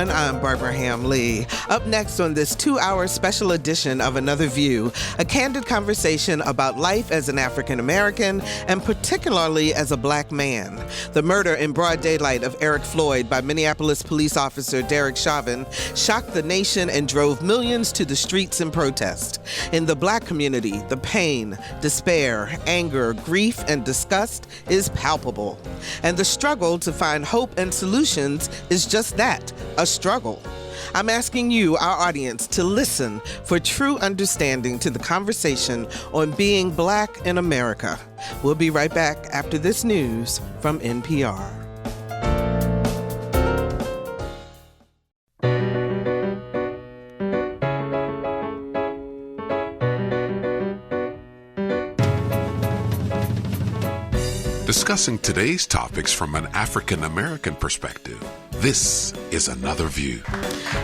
everyone. I'm Barbara Ham-Lee. Up next on this 2-hour special edition of Another View, a candid conversation about life as an African American and particularly as a black man. The murder in broad daylight of Eric Floyd by Minneapolis police officer Derek Chauvin shocked the nation and drove millions to the streets in protest. In the black community, the pain, despair, anger, grief, and disgust is palpable. And the struggle to find hope and solutions is just that, a struggle. I'm asking you, our audience, to listen for true understanding to the conversation on being black in America. We'll be right back after this news from NPR. Discussing today's topics from an African American perspective. This is Another View.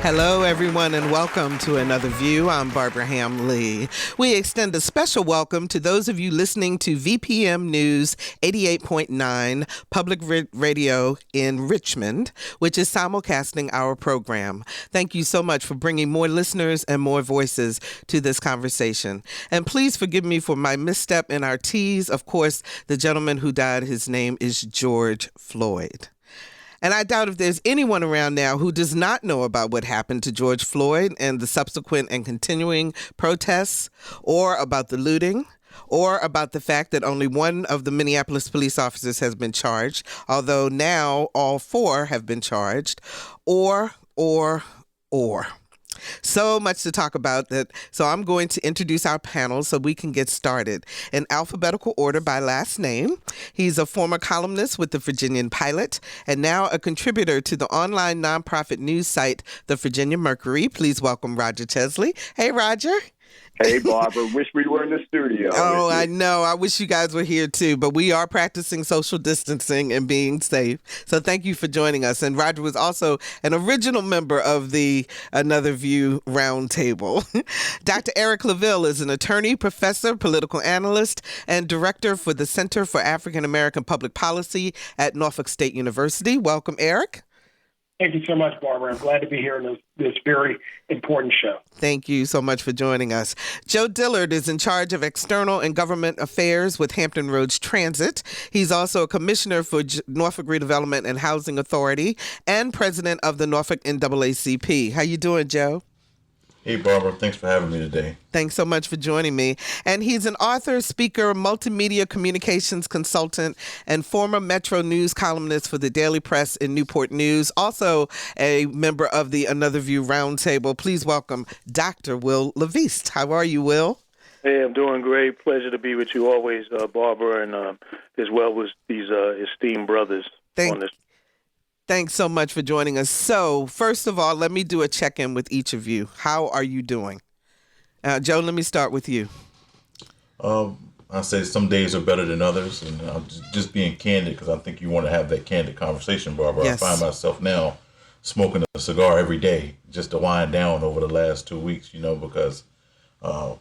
Hello, everyone, and welcome to Another View. I'm Barbara Ham-Lee. We extend a special welcome to those of you listening to VPM News 88.9 Public Radio in Richmond, which is simulcasting our program. Thank you so much for bringing more listeners and more voices to this conversation. And please forgive me for my misstep in our T's. Of course, the gentleman who died, his name is George Floyd. And I doubt if there's anyone around now who does not know about what happened to George Floyd and the subsequent and continuing protests, or about the looting, or about the fact that only one of the Minneapolis police officers has been charged, although now all 4 have been charged, or. So much to talk about that. So I'm going to introduce our panel so we can get started in alphabetical order by last name. He's a former columnist with the Virginian Pilot and now a contributor to the online nonprofit news site, the Virginia Mercury. Please welcome Roger Chesley. Hey, Roger. Hey, Barbara. Wish we were in the studio. Oh, I know. I wish you guys were here, too. But we are practicing social distancing and being safe. So thank you for joining us. And Roger was also an original member of the Another View Roundtable. Dr. Eric Claville is an attorney, professor, political analyst, and director for the Center for African American Public Policy at Norfolk State University. Welcome, Eric. Thank you so much, Barbara. I'm glad to be here in this very important show. Thank you so much for joining us. Joe Dillard is in charge of external and government affairs with Hampton Roads Transit. He's also a commissioner for Norfolk Redevelopment and Housing Authority and president of the Norfolk NAACP. How you doing, Joe? Hey, Barbara. Thanks for having me today. Thanks so much for joining me. And he's an author, speaker, multimedia communications consultant, and former Metro News columnist for the Daily Press in Newport News. Also a member of the Another View Roundtable. Please welcome Dr. Wil LaVeist. How are you, Will? Hey, I'm doing great. Pleasure to be with you always, Barbara, and as well as these esteemed brothers on this. Thanks so much for joining us. So, first of all, let me do a check-in with each of you. How are you doing? Joe, let me start with you. I say some days are better than others, and I'm just being candid because I think you want to have that candid conversation, Barbara. Yes. I find myself now smoking a cigar every day just to wind down over the last 2 weeks, because a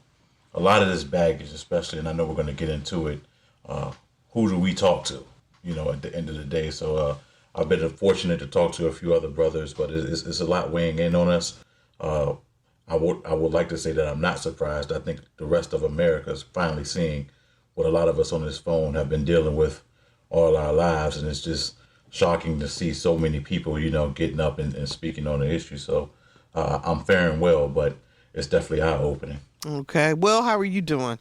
lot of this baggage, especially, and I know we're going to get into it, who do we talk to, at the end of the day? So, I've been fortunate to talk to a few other brothers, but it's a lot weighing in on us. I would like to say that I'm not surprised. I think the rest of America is finally seeing what a lot of us on this phone have been dealing with all our lives, and it's just shocking to see so many people, getting up and speaking on the issue. So I'm faring well, but it's definitely eye-opening. Okay. Will, how are you doing?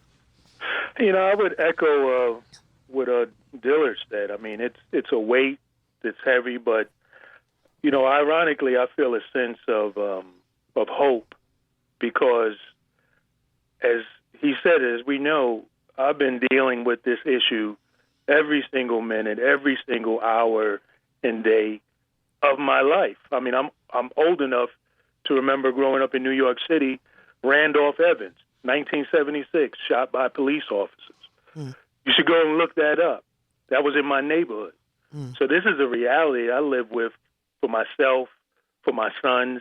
I would echo what Dillard said. I mean, it's a weight. It's heavy, but ironically, I feel a sense of hope because, as he said, as we know, I've been dealing with this issue every single minute, every single hour and day of my life. I mean, I'm old enough to remember growing up in New York City, Randolph Evans, 1976, shot by police officers. You should go and look that up. That was in my neighborhood. So this is a reality I live with for myself, for my sons,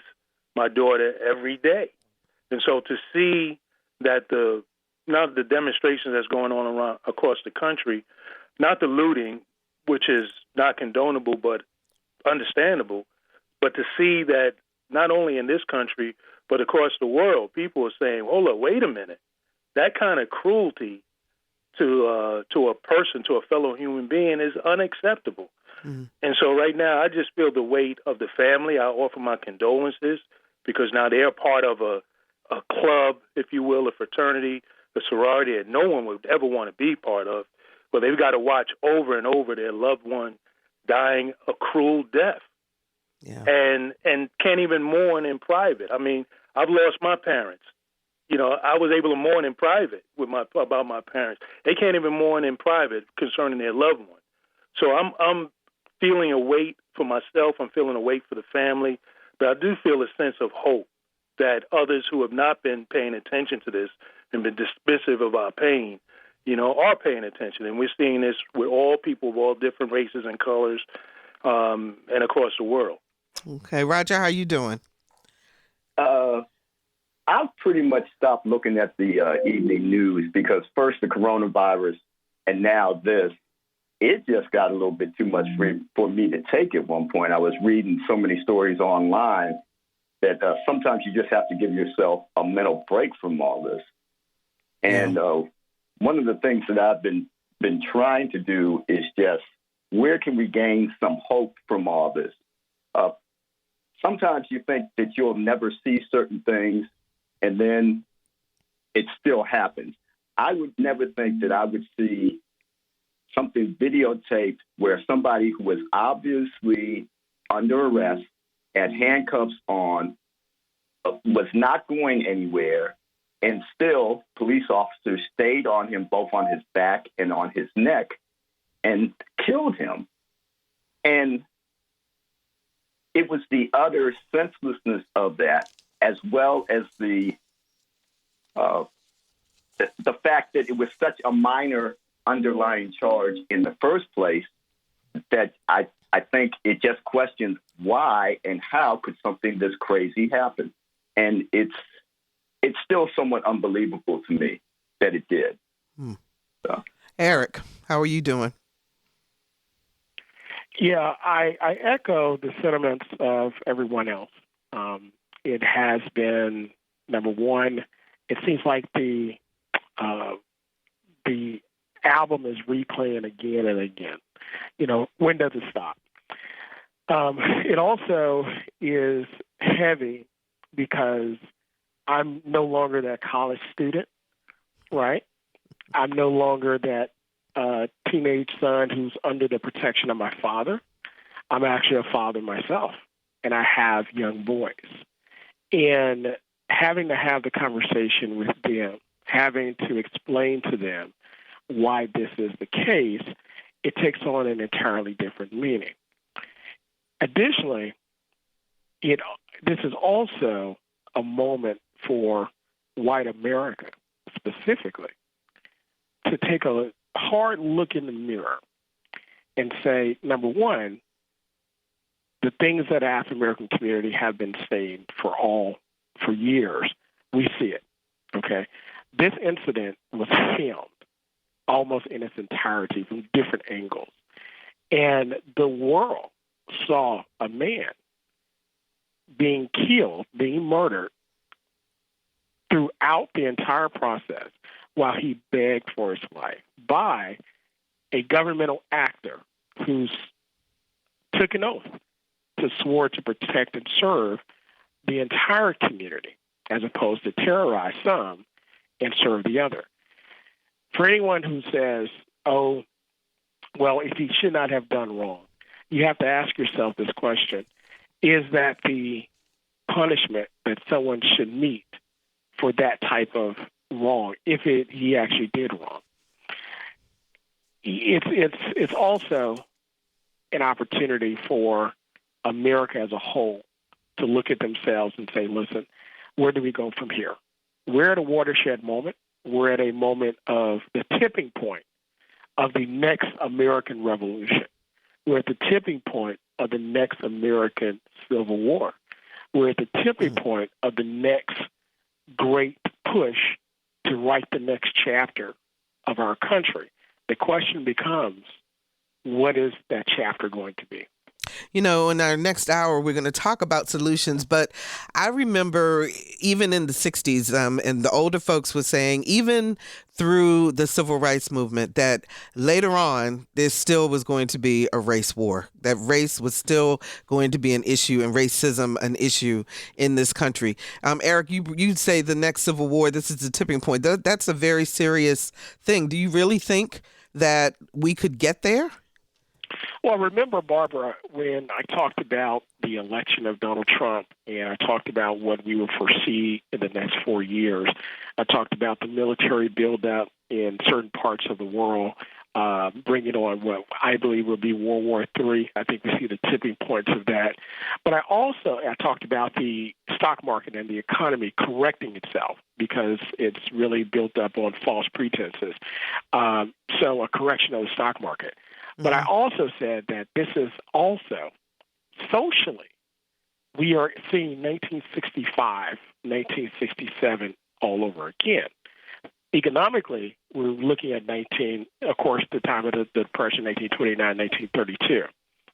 my daughter every day. And so to see that not the demonstrations that's going on around across the country, not the looting, which is not condonable but understandable, but to see that not only in this country, but across the world. People are saying, hold up, wait a minute. That kind of cruelty to a person, to a fellow human being, is unacceptable. Mm-hmm. And so right now, I just feel the weight of the family. I offer my condolences because now they're part of a club, if you will, a fraternity, a sorority that no one would ever want to be part of. But they've got to watch over and over their loved one dying a cruel death. Yeah. And can't even mourn in private. I mean, I've lost my parents. You know, I was able to mourn in private about my parents. They can't even mourn in private concerning their loved one. So I'm feeling a weight for myself. I'm feeling a weight for the family. But I do feel a sense of hope that others who have not been paying attention to this and been dismissive of our pain, you know, are paying attention. And we're seeing this with all people of all different races and colors and across the world. Okay. Roger, how you doing? I've pretty much stopped looking at the evening news because first the coronavirus and now this, it just got a little bit too much for me to take at one point. I was reading so many stories online that sometimes you just have to give yourself a mental break from all this. And one of the things that I've been trying to do is just, where can we gain some hope from all this? Sometimes you think that you'll never see certain things, and then it still happens. I would never think that I would see something videotaped where somebody who was obviously under arrest, had handcuffs on, was not going anywhere, and still police officers stayed on him, both on his back and on his neck, and killed him. And it was the utter senselessness of that, as well as the fact that it was such a minor underlying charge in the first place, that I think it just questions why and how could something this crazy happen. And it's still somewhat unbelievable to me that it did. So. Eric, how are you doing? Yeah, I echo the sentiments of everyone else. It has been, number one, it seems like the album is replaying again and again. You know, when does it stop? It also is heavy because I'm no longer that college student, right? I'm no longer that teenage son who's under the protection of my father. I'm actually a father myself, and I have young boys. And having to have the conversation with them, having to explain to them why this is the case, it takes on an entirely different meaning. Additionally, this is also a moment for white America specifically to take a hard look in the mirror and say, number one, the things that the African American community have been saying for years, we see it. Okay, this incident was filmed almost in its entirety from different angles, and the world saw a man being killed, being murdered throughout the entire process while he begged for his life by a governmental actor who's took an oath to swore to protect and serve the entire community as opposed to terrorize some and serve the other. For anyone who says, oh, well, if he should not have done wrong, you have to ask yourself this question: is that the punishment that someone should meet for that type of wrong, if he actually did wrong? It's also an opportunity for America as a whole to look at themselves and say, listen, where do we go from here? We're at a watershed moment. We're at a moment of the tipping point of the next American Revolution. We're at the tipping point of the next American Civil War. We're at the tipping point of the next great push to write the next chapter of our country. The question becomes, what is that chapter going to be? You know, in our next hour, we're going to talk about solutions. But I remember even in the 60s, and the older folks were saying, even through the civil rights movement, that later on, there still was going to be a race war, that race was still going to be an issue and racism an issue in this country. Eric, you say the next civil war, this is the tipping point. That's a very serious thing. Do you really think that we could get there? Well, remember, Barbara, when I talked about the election of Donald Trump and I talked about what we would foresee in the next 4 years, I talked about the military buildup in certain parts of the world, bringing on what I believe will be World War III. I think we see the tipping points of that. But I talked about the stock market and the economy correcting itself because it's really built up on false pretenses. So a correction of the stock market. But I also said that this is also socially, we are seeing 1965, 1967 all over again. Economically, we're looking at of course, the time of the Depression, 1929, 1932,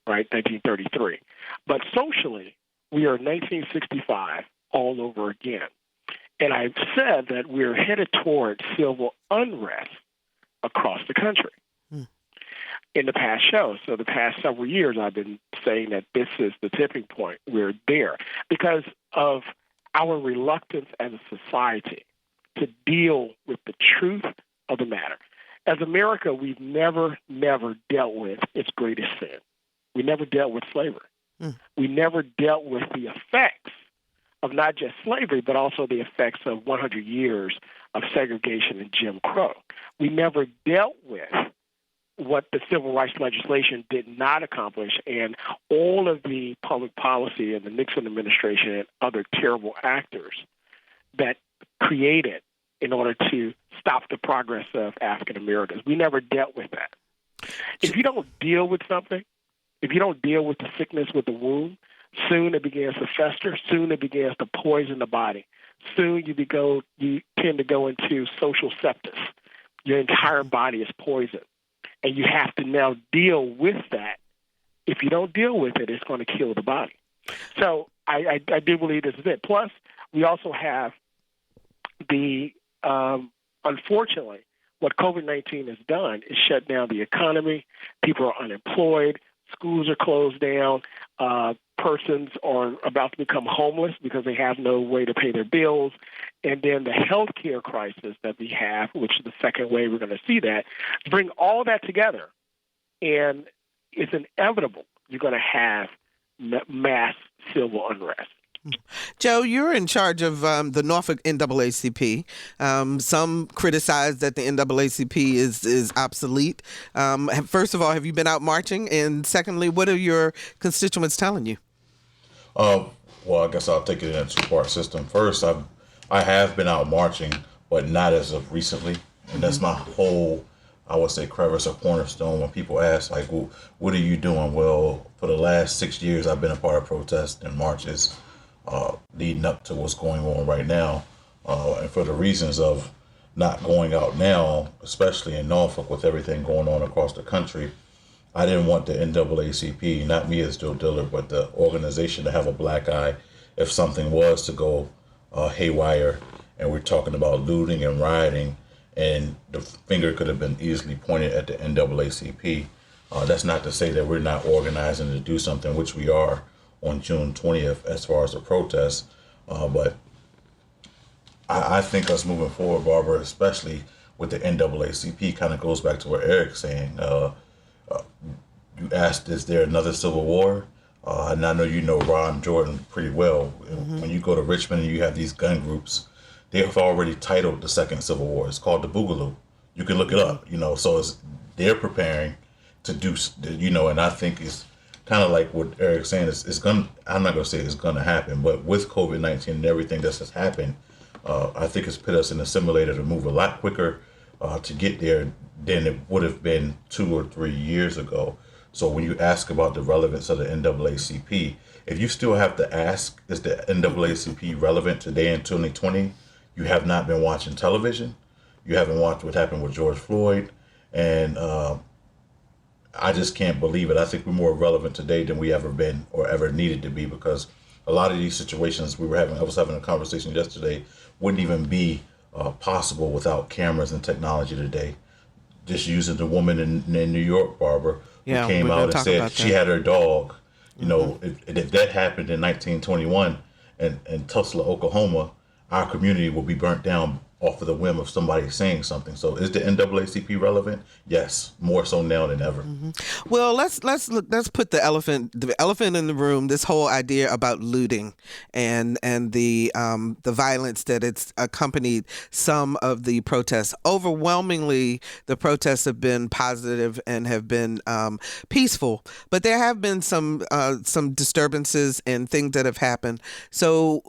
right, 1933. But socially, we are 1965 all over again. And I've said that we're headed towards civil unrest across the country. In the past show. So the past several years, I've been saying that this is the tipping point. We're there because of our reluctance as a society to deal with the truth of the matter. As America, we've never dealt with its greatest sin. We never dealt with slavery. We never dealt with the effects of not just slavery, but also the effects of 100 years of segregation and Jim Crow. We never dealt with what the civil rights legislation did not accomplish and all of the public policy and the Nixon administration and other terrible actors that created in order to stop the progress of African Americans. We never dealt with that. If you don't deal with something, if you don't deal with the sickness with the wound, soon it begins to fester, soon it begins to poison the body. Soon you tend to go into social sepsis. Your entire body is poisoned. And you have to now deal with that. If you don't deal with it, it's going to kill the body. So I do believe this is it. Plus, we also have unfortunately, what COVID-19 has done is shut down the economy. People are unemployed. Schools are closed down. Persons are about to become homeless because they have no way to pay their bills. And then the healthcare crisis that we have, which is the second way we're going to see that, bring all that together. And it's inevitable you're going to have mass civil unrest. Joe, you're in charge of the Norfolk NAACP. Some criticize that the NAACP is obsolete. First of all, have you been out marching? And secondly, what are your constituents telling you? Well, I guess I'll take it in a two-part system. First, I have been out marching, but not as of recently. And that's my whole, I would say, crevice or cornerstone when people ask, like, well, what are you doing? Well, for the last 6 years, I've been a part of protests and marches leading up to what's going on right now. And for the reasons of not going out now, especially in Norfolk with everything going on across the country, I didn't want the NAACP, not me as Joe Dillard, but the organization to have a black eye if something was to go haywire and we're talking about looting and rioting and the finger could have been easily pointed at the NAACP. That's not to say that we're not organizing to do something, which we are on June 20th as far as the protests. But I think us moving forward, Barbara, especially with the NAACP, kind of goes back to what Eric's saying. You asked, is there another civil war? And I know you know Ron Jordan pretty well. Mm-hmm. When you go to Richmond and you have these gun groups, they have already titled the second civil war. It's called the Boogaloo. You can look it up, so they're preparing to do, and I think it's kind of like what Eric's saying. I'm not going to say it's going to happen, but with COVID-19 and everything that's just happened, I think it's put us in a simulator to move a lot quicker to get there than it would have been 2 or 3 years ago. So when you ask about the relevance of the NAACP, if you still have to ask, is the NAACP relevant today in 2020? You have not been watching television. You haven't watched what happened with George Floyd. And I just can't believe it. I think we're more relevant today than we ever been or ever needed to be, because a lot of these situations I was having a conversation yesterday, wouldn't even be possible without cameras and technology today. Just using the woman in New York, Barbara, who came out and said she had her dog. You know, if that happened in 1921 in Tulsa, Oklahoma, our community will be burnt down off of the whim of somebody saying something. So is the NAACP relevant? Yes, more so now than ever. Well, let's put the elephant in the room. This whole idea about looting and the violence that it's accompanied some of the protests. Overwhelmingly, the protests have been positive and have been peaceful, but there have been some disturbances and things that have happened. So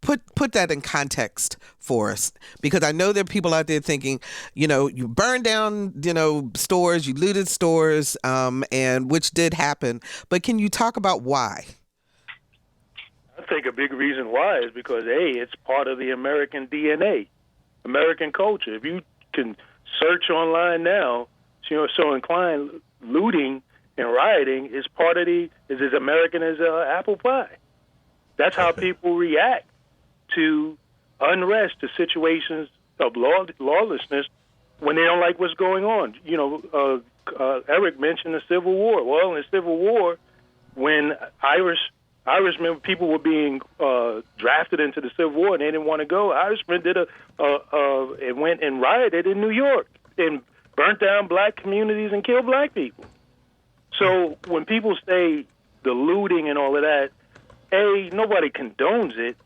put that in context for us, because I know there are people out there thinking, you burned down, stores, you looted stores, and which did happen. But can you talk about why? I think a big reason why is because, it's part of the American DNA, American culture. If you can search online now, so inclined, looting and rioting is as American as apple pie. That's how people react to unrest, to situations of lawlessness when they don't like what's going on. Eric mentioned the Civil War. Well, in the Civil War, when Irishmen, people were being drafted into the Civil War and they didn't want to go, Irishmen and went and rioted in New York and burnt down black communities and killed black people. So when people say the looting and all of that, A, nobody condones it,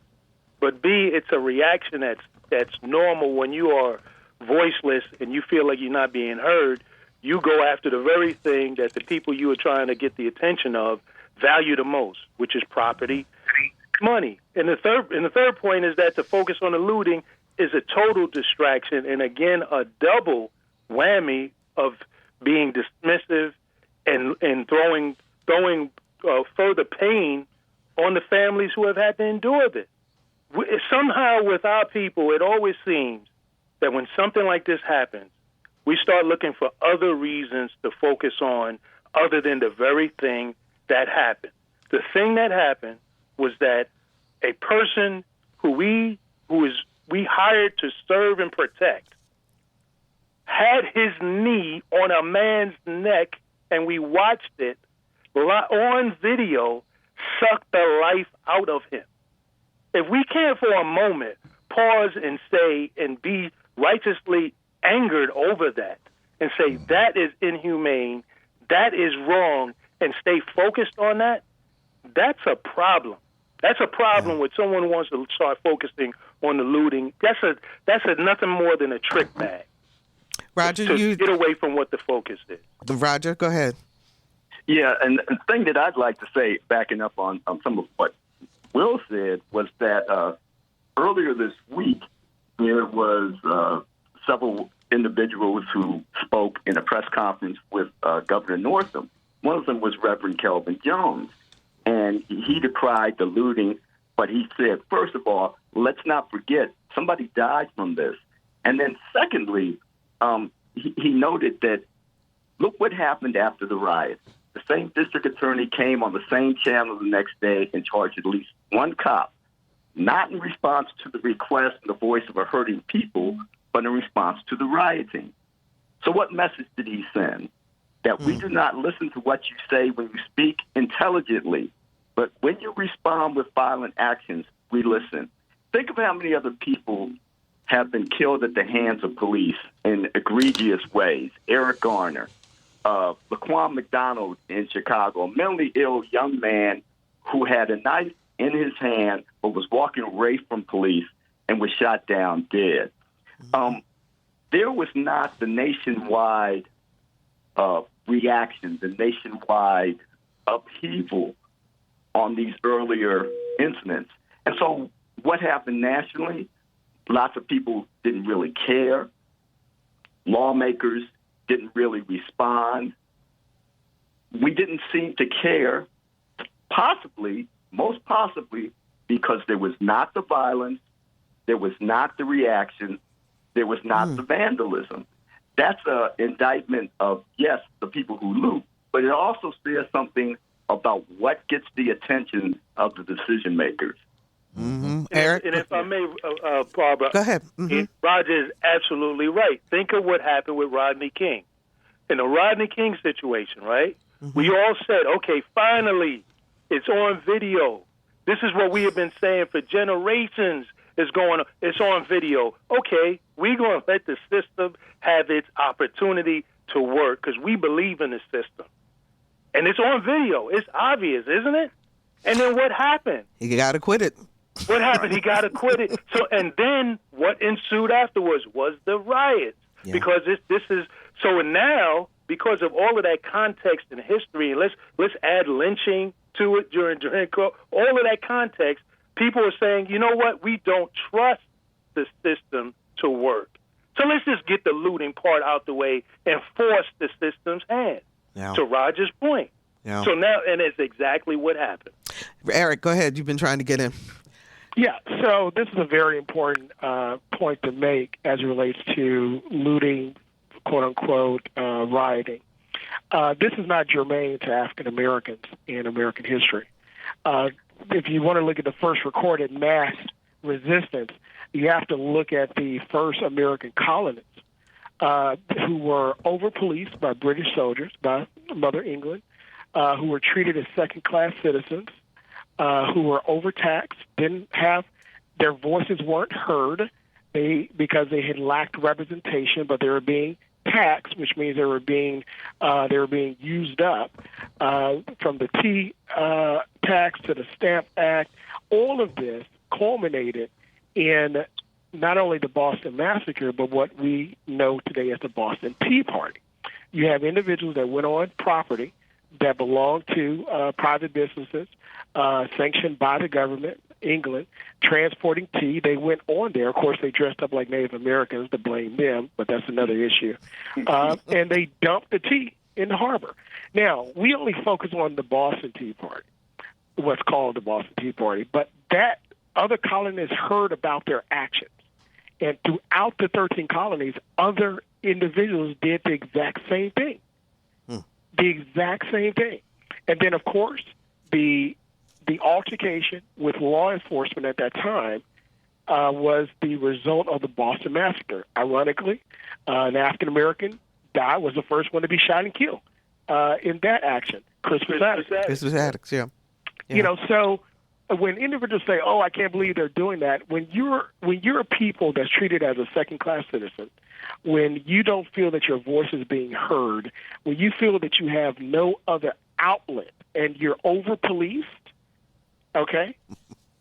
but B, it's a reaction that's normal when you are voiceless and you feel like you're not being heard. You go after the very thing that the people you are trying to get the attention of value the most, which is property, money. And the third point is that the focus on the looting is a total distraction, and again, a double whammy of being dismissive and throwing further pain on the families who have had to endure this. Somehow with our people, it always seems that when something like this happens, we start looking for other reasons to focus on other than the very thing that happened. The thing that happened was that a person who we hired to serve and protect had his knee on a man's neck, and we watched it on video suck the life out of him. If we can't for a moment pause and say and be righteously angered over that and say that is inhumane, that is wrong, and stay focused on that, that's a problem. That's a problem when someone wants to start focusing on the looting. That's nothing more than a trick bag. Roger, to get away from what the focus is. Roger, go ahead. Yeah, and the thing that I'd like to say, backing up on some of what Will said, was that earlier this week there was several individuals who spoke in a press conference with Governor Northam. One of them was Reverend Kelvin Jones, and he decried the looting, but he said, first of all, let's not forget somebody died from this. And then secondly, he noted that look what happened after the riot. The same district attorney came on the same channel the next day and charged at least one cop, not in response to the request and the voice of a hurting people, but in response to the rioting. So what message did he send? That we do not listen to what you say when you speak intelligently, but when you respond with violent actions, we listen. Think of how many other people have been killed at the hands of police in egregious ways. Eric Garner, Laquan McDonald in Chicago, a mentally ill young man who had a knife in his hand but was walking away from police and was shot down dead. There was not the nationwide reaction, the nationwide upheaval on these earlier incidents. And so what happened nationally? Lots of people didn't really care. Lawmakers didn't really respond. We didn't seem to care, most possibly, because there was not the violence, there was not the reaction, there was not the vandalism. That's an indictment of, yes, the people who loot, but it also says something about what gets the attention of the decision makers. Mm-hmm. Eric? And if I may, Barbara, go ahead. Mm-hmm. Roger is absolutely right. Think of what happened with Rodney King. In the Rodney King situation, right? Mm-hmm. We all said, okay, finally, it's on video. This is what we have been saying for generations. It's on video. Okay, we're going to let the system have its opportunity to work because we believe in the system. And it's on video. It's obvious, isn't it? And then what happened? He got acquitted. What happened? He got acquitted. So, and then what ensued afterwards was the riots. Yeah. Because this is so now, because of all of that context and history, and let's add lynching to it during all of that context, people are saying, you know what, we don't trust the system to work. So let's just get the looting part out the way and force the system's hand. Yeah. To Roger's point. Yeah. So now, and it's exactly what happened. Eric, go ahead. You've been trying to get in. Yeah, so this is a very important point to make as it relates to looting, quote-unquote, rioting. This is not germane to African Americans in American history. If you want to look at the first recorded mass resistance, you have to look at the first American colonists who were over-policed by British soldiers, by Mother England, who were treated as second-class citizens, who were overtaxed, didn't have their voices weren't heard because they had lacked representation, but they were being taxed, which means they were being used up from the tea tax to the Stamp Act. All of this culminated in not only the Boston Massacre, but what we know today as the Boston Tea Party. You have individuals that went on property that belonged to private businesses sanctioned by the government, England, transporting tea. They went on there. Of course, they dressed up like Native Americans to blame them, but that's another issue. And they dumped the tea in the harbor. Now, we only focus on the Boston Tea Party, what's called the Boston Tea Party, but that other colonists heard about their actions. And throughout the 13 colonies, other individuals did the exact same thing. The exact same thing. And then, of course, the altercation with law enforcement at that time was the result of the Boston Massacre. Ironically, an African-American was the first one to be shot and killed in that action. Christmas Addicts, yeah. You know, so when individuals say, "Oh, I can't believe they're doing that," when you're a people that's treated as a second-class citizen, when you don't feel that your voice is being heard, when you feel that you have no other outlet and you're over-policed, okay,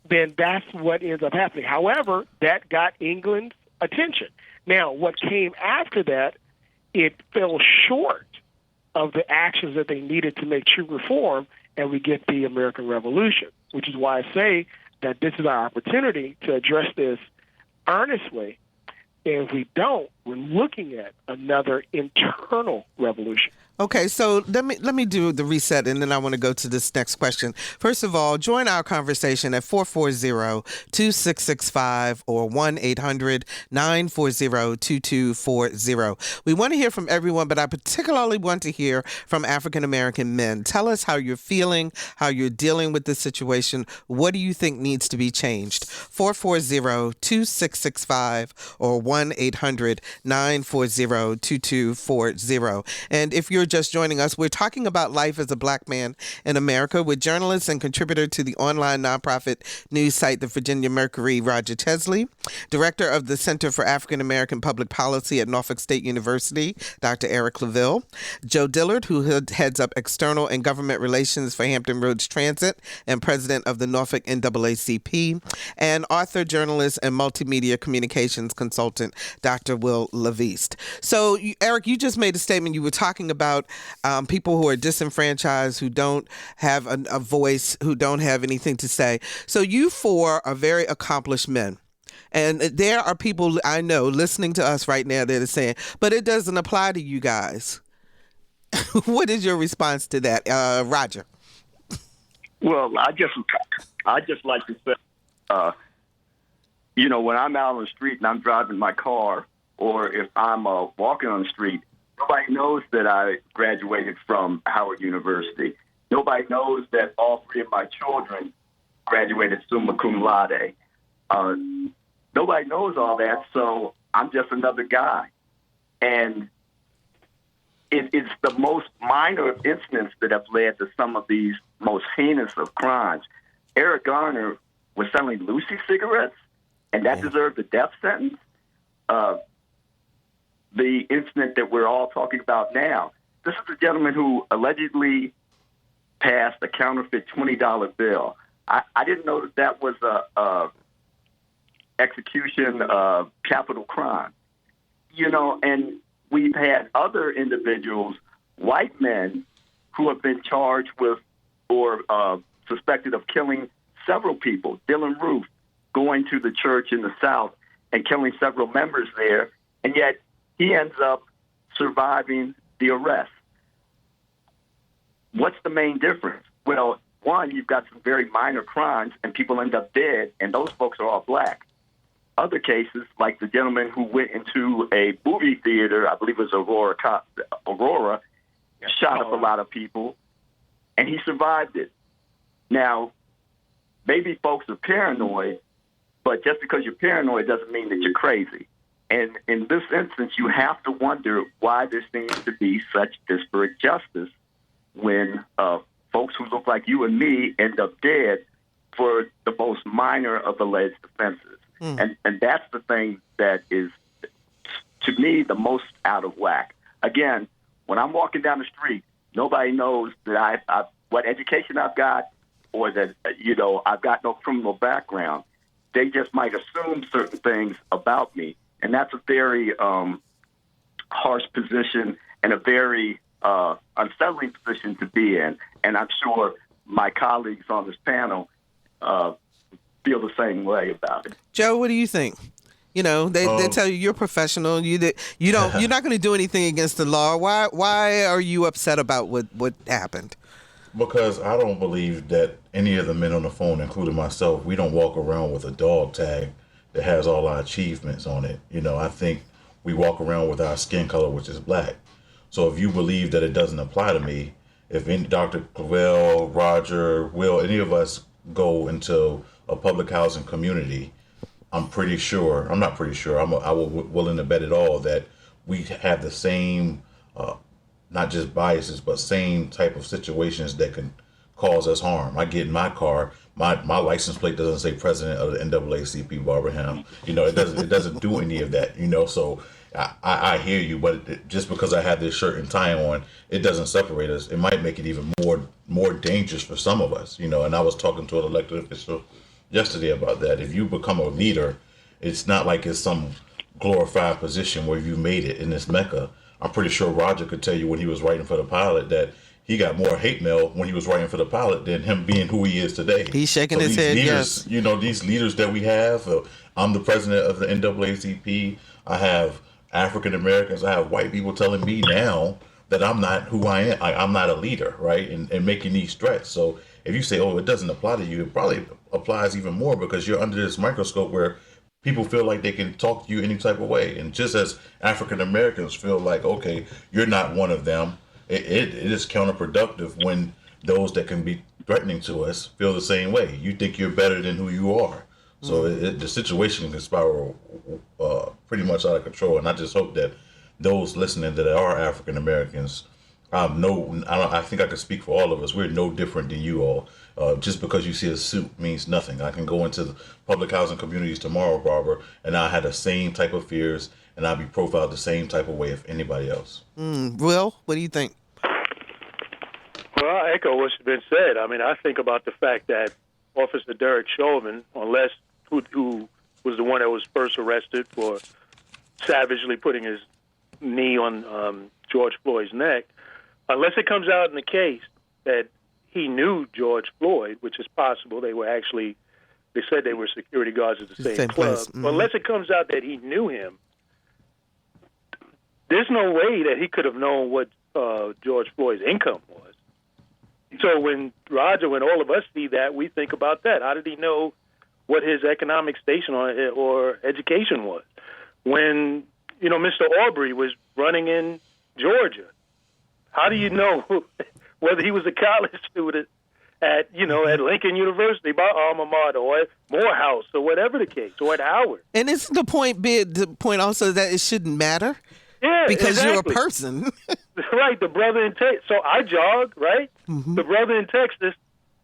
then that's what ends up happening. However, that got England's attention. Now, what came after that, it fell short of the actions that they needed to make true reform, and we get the American Revolution, which is why I say that this is our opportunity to address this earnestly. And if we don't, we're looking at another internal revolution. Okay, so let me do the reset, and then I want to go to this next question. First of all, join our conversation at 440-2665 or 1-800-940-2240. We want to hear from everyone, but I particularly want to hear from African-American men. Tell us how you're feeling, how you're dealing with this situation. What do you think needs to be changed? 440-2665 or 1-800-940-2240. And if you're just joining us, we're talking about life as a Black man in America with journalist and contributor to the online nonprofit news site, the Virginia Mercury, Roger Chesley, director of the Center for African American Public Policy at Norfolk State University, Dr. Eric Claville, Joe Dillard, who heads up external and government relations for Hampton Roads Transit and president of the Norfolk NAACP, and author, journalist, and multimedia communications consultant, Dr. Wil LaVeist. So, Eric, you just made a statement. You were talking about people who are disenfranchised, who don't have a voice, who don't have anything to say. So you four are very accomplished men. And there are people I know listening to us right now that are saying, but it doesn't apply to you guys. What is your response to that, Roger? Well, I just like to say, when I'm out on the street and I'm driving my car, or if I'm walking on the street, Nobody knows that I graduated from Howard University. Nobody knows that all three of my children graduated summa cum laude. Nobody knows all that, so I'm just another guy. And it's the most minor of incidents that have led to some of these most heinous of crimes. Eric Garner was selling Lucy cigarettes, and that deserved a death sentence. The incident that we're all talking about now, this is a gentleman who allegedly passed a counterfeit $20 bill. I didn't know that was a execution capital crime. You know, and we've had other individuals, white men, who have been charged with or suspected of killing several people. Dylan Roof going to the church in the South and killing several members there, and yet he ends up surviving the arrest. What's the main difference? Well, one, you've got some very minor crimes and people end up dead, and those folks are all black. Other cases, like the gentleman who went into a movie theater, I believe it was Aurora, shot up a lot of people, and he survived it. Now, maybe folks are paranoid, but just because you're paranoid doesn't mean that you're crazy. And in this instance, you have to wonder why there seems to be such disparate justice when folks who look like you and me end up dead for the most minor of alleged offenses. And that's the thing that is, to me, the most out of whack. Again, when I'm walking down the street, nobody knows that I what education I've got or that, I've got no criminal background. They just might assume certain things about me. And that's a very harsh position and a very unsettling position to be in. And I'm sure my colleagues on this panel feel the same way about it. Joe, what do you think? They tell you you're professional. You're not going to do anything against the law. Why are you upset about what happened? Because I don't believe that any of the men on the phone, including myself, we don't walk around with a dog tag that has all our achievements on it. I think we walk around with our skin color, which is black. So if you believe that it doesn't apply to me, if Dr. Claville, Roger, Will, any of us go into a public housing community, I'm willing to bet it all that we have the same, not just biases, but same type of situations that can cause us harm. I get in my car, my license plate doesn't say president of the NAACP, Barbara Ham. It doesn't do any of that. So I hear you, but just because I have this shirt and tie on, it doesn't separate us. It might make it even more dangerous for some of us. And I was talking to an elected official yesterday about that. If you become a leader, it's not like it's some glorified position where you made it in this mecca. I'm pretty sure Roger could tell you when he was writing for the pilot that he got more hate mail when he was writing for the pilot than him being who he is today. He's shaking his head, leaders, yes. These leaders that we have, I'm the president of the NAACP. I have African Americans, I have white people telling me now that I'm not who I am. I'm not a leader, right? And making these threats. So if you say, it doesn't apply to you, it probably applies even more because you're under this microscope where people feel like they can talk to you any type of way. And just as African Americans feel like, okay, you're not one of them, it is counterproductive when those that can be threatening to us feel the same way. You think you're better than who you are. So the situation can spiral pretty much out of control. And I just hope that those listening that are African Americans, I think I can speak for all of us. We're no different than you all. Just because you see a suit means nothing. I can go into the public housing communities tomorrow, Barbara, and I had the same type of fears, and I'll be profiled the same type of way as anybody else. Will, what do you think? Well, I echo what's been said. I mean, I think about the fact that Officer Derek Chauvin, who was the one that was first arrested for savagely putting his knee on George Floyd's neck, unless it comes out in the case that he knew George Floyd, which is possible. They said they were security guards at the same club. Mm-hmm. Unless it comes out that he knew him, there's no way that he could have known what George Floyd's income was. So when all of us see that, we think about that. How did he know what his economic station or education was? When, Mr. Aubrey was running in Georgia. How do you know whether he was a college student at Lincoln University, my alma mater, or at Morehouse, or whatever the case, or at Howard? And isn't the point also that it shouldn't matter? Yeah, because exactly. you're a person. Right, the brother in Texas. So I jog, right? The brother in Texas,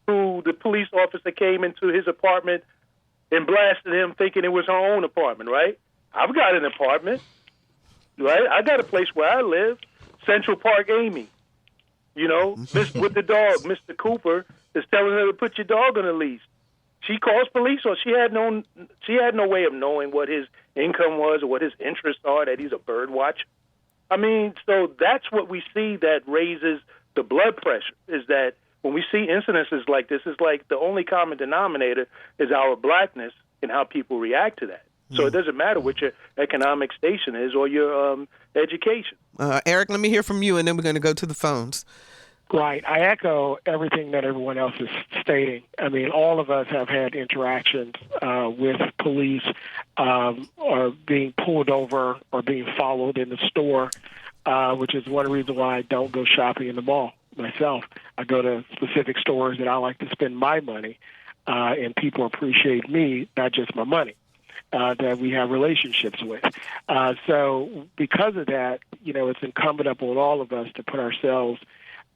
who the police officer came into his apartment and blasted him thinking it was her own apartment, right? I've got an apartment, right? I got a place where I live, Central Park Amy. With the dog, Mr. Cooper is telling her to put your dog on a leash. She calls police, or she had no way of knowing what his income was or what his interests are, that he's a bird watcher. I mean, so that's what we see that raises the blood pressure, is that when we see incidences like this, it's like the only common denominator is our blackness and how people react to that. So it doesn't matter what your economic station is or your education. Eric, let me hear from you, and then we're going to go to the phones. Right. I echo everything that everyone else is stating. I mean, all of us have had interactions with police or being pulled over or being followed in the store, which is one reason why I don't go shopping in the mall myself. I go to specific stores that I like to spend my money, and people appreciate me, not just my money, that we have relationships with. So because of that, it's incumbent upon all of us to put ourselves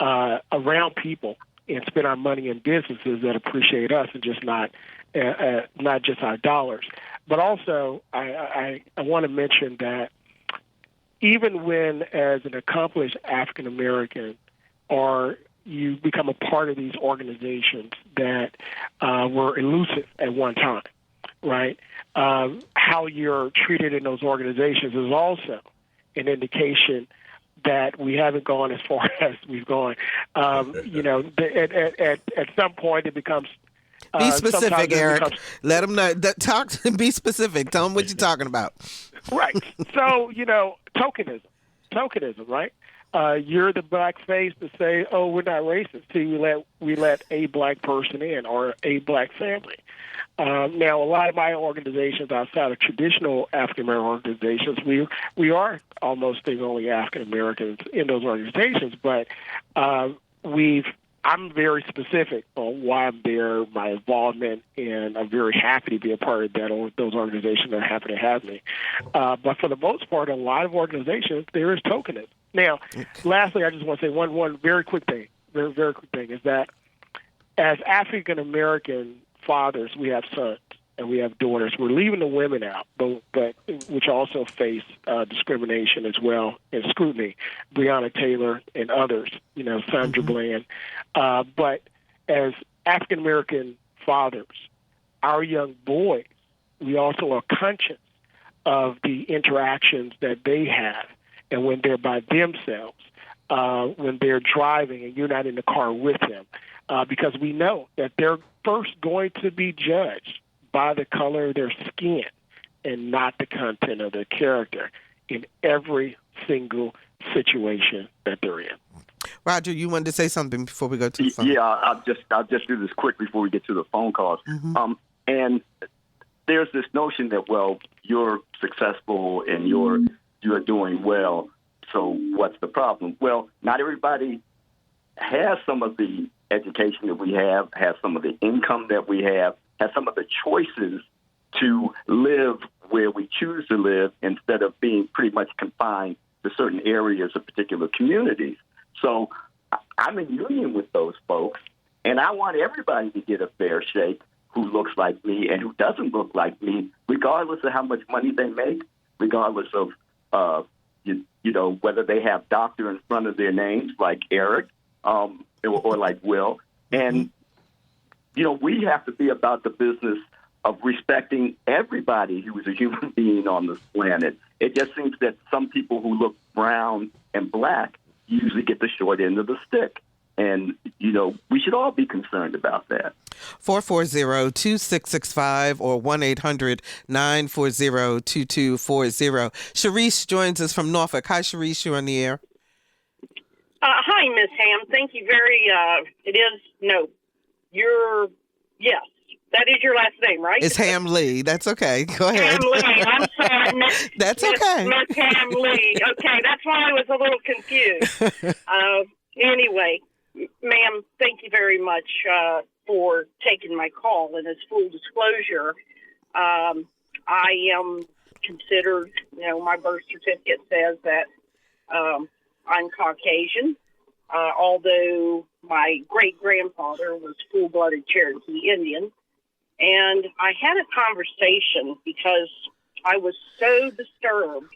around people and spend our money in businesses that appreciate us and just not just our dollars. But also, I want to mention that even when, as an accomplished African American, or you become a part of these organizations that were elusive at one time, right? How you're treated in those organizations is also an indication that we haven't gone as far as we've gone. At some point it becomes. Be specific, Eric. Let them know. Be specific. Tell them what you're talking about. Right. So tokenism, right? You're the black face to say, "Oh, we're not racist," till we let a black person in or a black family. Now, a lot of my organizations outside of traditional African American organizations, we are almost the only African Americans in those organizations, but I'm very specific on why I'm there, my involvement, and I'm very happy to be a part of those organizations that happen to have me. But for the most part, a lot of organizations, there is tokenism. Now, lastly, I just want to say one very quick thing, very quick thing, is that as African American fathers, we have sons and we have daughters. We're leaving the women out, but which also face discrimination as well and scrutiny. Breonna Taylor and others, Sandra Bland. But as African American fathers, our young boys, we also are conscious of the interactions that they have, and when they're by themselves, when they're driving and you're not in the car with them, because we know that they're first going to be judged by the color of their skin and not the content of their character in every single situation that they're in. Roger, you wanted to say something before we go to the phone? Yeah, I'll just do this quick before we get to the phone calls. And there's this notion that, well, you're successful and you're doing well, so what's the problem? Well, not everybody has some of the education that we have, has some of the income that we have, has some of the choices to live where we choose to live instead of being pretty much confined to certain areas of particular communities. So I'm in union with those folks, and I want everybody to get a fair shake who looks like me and who doesn't look like me, regardless of how much money they make, regardless of whether they have doctor in front of their names like Eric or like Will. And, we have to be about the business of respecting everybody who is a human being on this planet. It just seems that some people who look brown and black usually get the short end of the stick. And, we should all be concerned about that. 440-2665 or 1-800-940-2240. Sharice joins us from Norfolk. Hi, Sharice. You're on the air. Hi, Miss Ham. Thank you very, yes, That is your last name, right? It's Ham Lee. That's okay. Go ahead. Ham Lee. I'm sorry. That's okay. Miss Ham Lee. Okay, that's why I was a little confused. Anyway, ma'am, thank you very much for taking my call. And as full disclosure, I am considered, my birth certificate says that I'm Caucasian, although my great-grandfather was full-blooded Cherokee Indian. And I had a conversation because I was so disturbed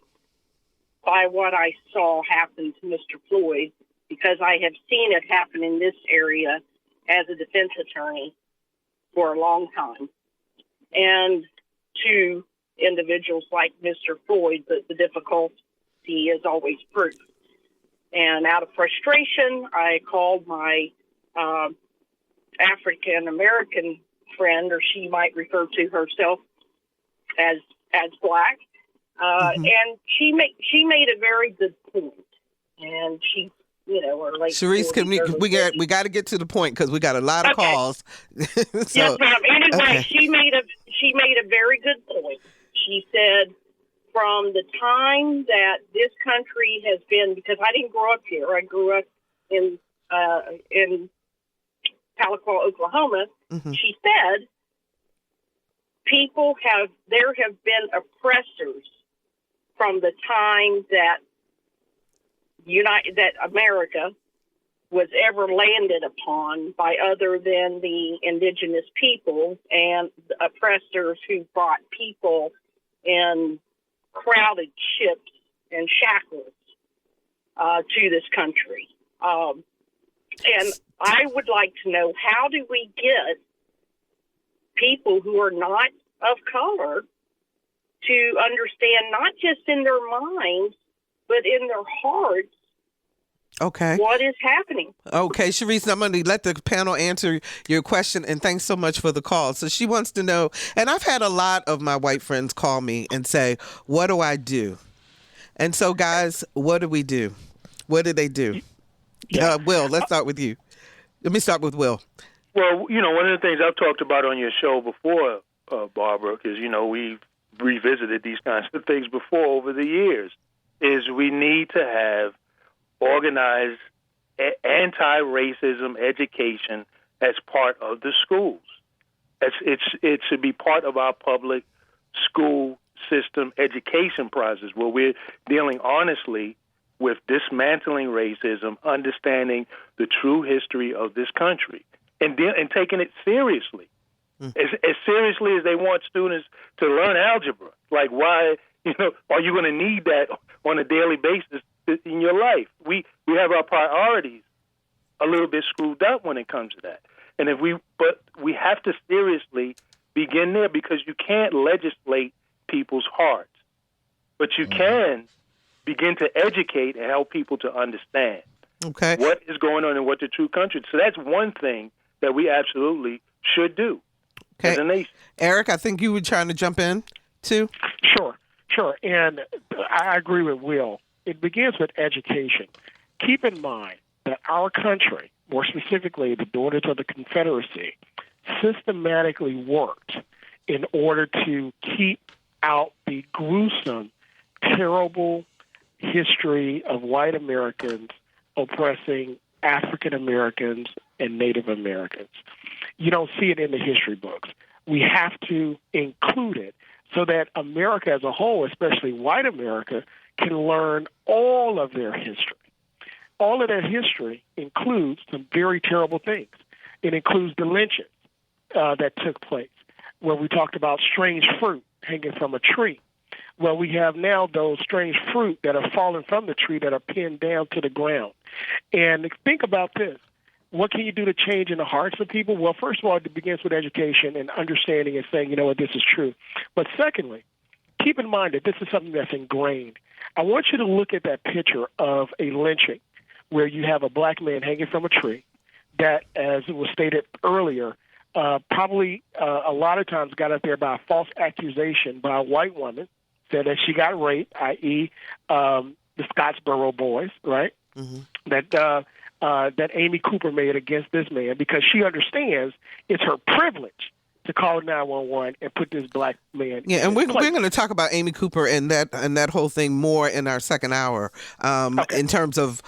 by what I saw happen to Mr. Floyd, because I have seen it happen in this area as a defense attorney for a long time. And to individuals like Mr. Floyd, the difficulty is always proof. And out of frustration, I called my African-American friend, or she might refer to herself as Black, and she made a very good point. And she, or like Sharice, we got to get to the point because we got a lot of calls. Yes, ma'am. Anyway, she made a very good point. She said, from the time that this country has been, because I didn't grow up here, I grew up in Tahlequah, Oklahoma. Mm-hmm. She said, there have been oppressors from the time that America was ever landed upon by other than the indigenous people and the oppressors who brought people in crowded ships and shackles to this country. And I would like to know, how do we get people who are not of color to understand, not just in their minds, but in their hearts, what is happening? Okay, Sharice, I'm going to let the panel answer your question, and thanks so much for the call. So she wants to know, and I've had a lot of my white friends call me and say, what do I do? And so, guys, what do we do? What do they do? Yeah. Will, let's start with you. Let me start with Will. Well, one of the things I've talked about on your show before, Barbara, because, we've revisited these kinds of things before over the years, is we need to have organized anti-racism education as part of the schools. It should be part of our public school system education process, where we're dealing honestly with dismantling racism, understanding the true history of this country, and taking it seriously, as seriously as they want students to learn algebra. Like, why, are you going to need that on a daily basis in your life? We have our priorities a little bit screwed up when it comes to that. And but we have to seriously begin there, because you can't legislate people's hearts, but you can begin to educate and help people to understand what is going on and what the true country is. So that's one thing that we absolutely should do as a nation. Eric, I think you were trying to jump in too. Sure. And I agree with Will. It begins with education. Keep in mind that our country, more specifically the Daughters of the Confederacy, systematically worked in order to keep out the gruesome, terrible history of white Americans oppressing African Americans and Native Americans. You don't see it in the history books. We have to include it so that America as a whole, especially white America, can learn all of their history. All of that history includes some very terrible things. It includes the lynchings that took place, where we talked about strange fruit hanging from a tree. Well, we have now those strange fruit that are falling from the tree that are pinned down to the ground. And think about this. What can you do to change in the hearts of people? Well, first of all, it begins with education and understanding and saying, this is true. But secondly, keep in mind that this is something that's ingrained. I want you to look at that picture of a lynching where you have a black man hanging from a tree that, as was stated earlier, probably a lot of times got up there by a false accusation by a white woman, said that she got raped, i.e. The Scottsboro boys, right? Mm-hmm. That Amy Cooper made against this man, because she understands it's her privilege to call 911 and put this black man. Yeah, and we're going to talk about Amy Cooper and that whole thing more in our second hour, in terms of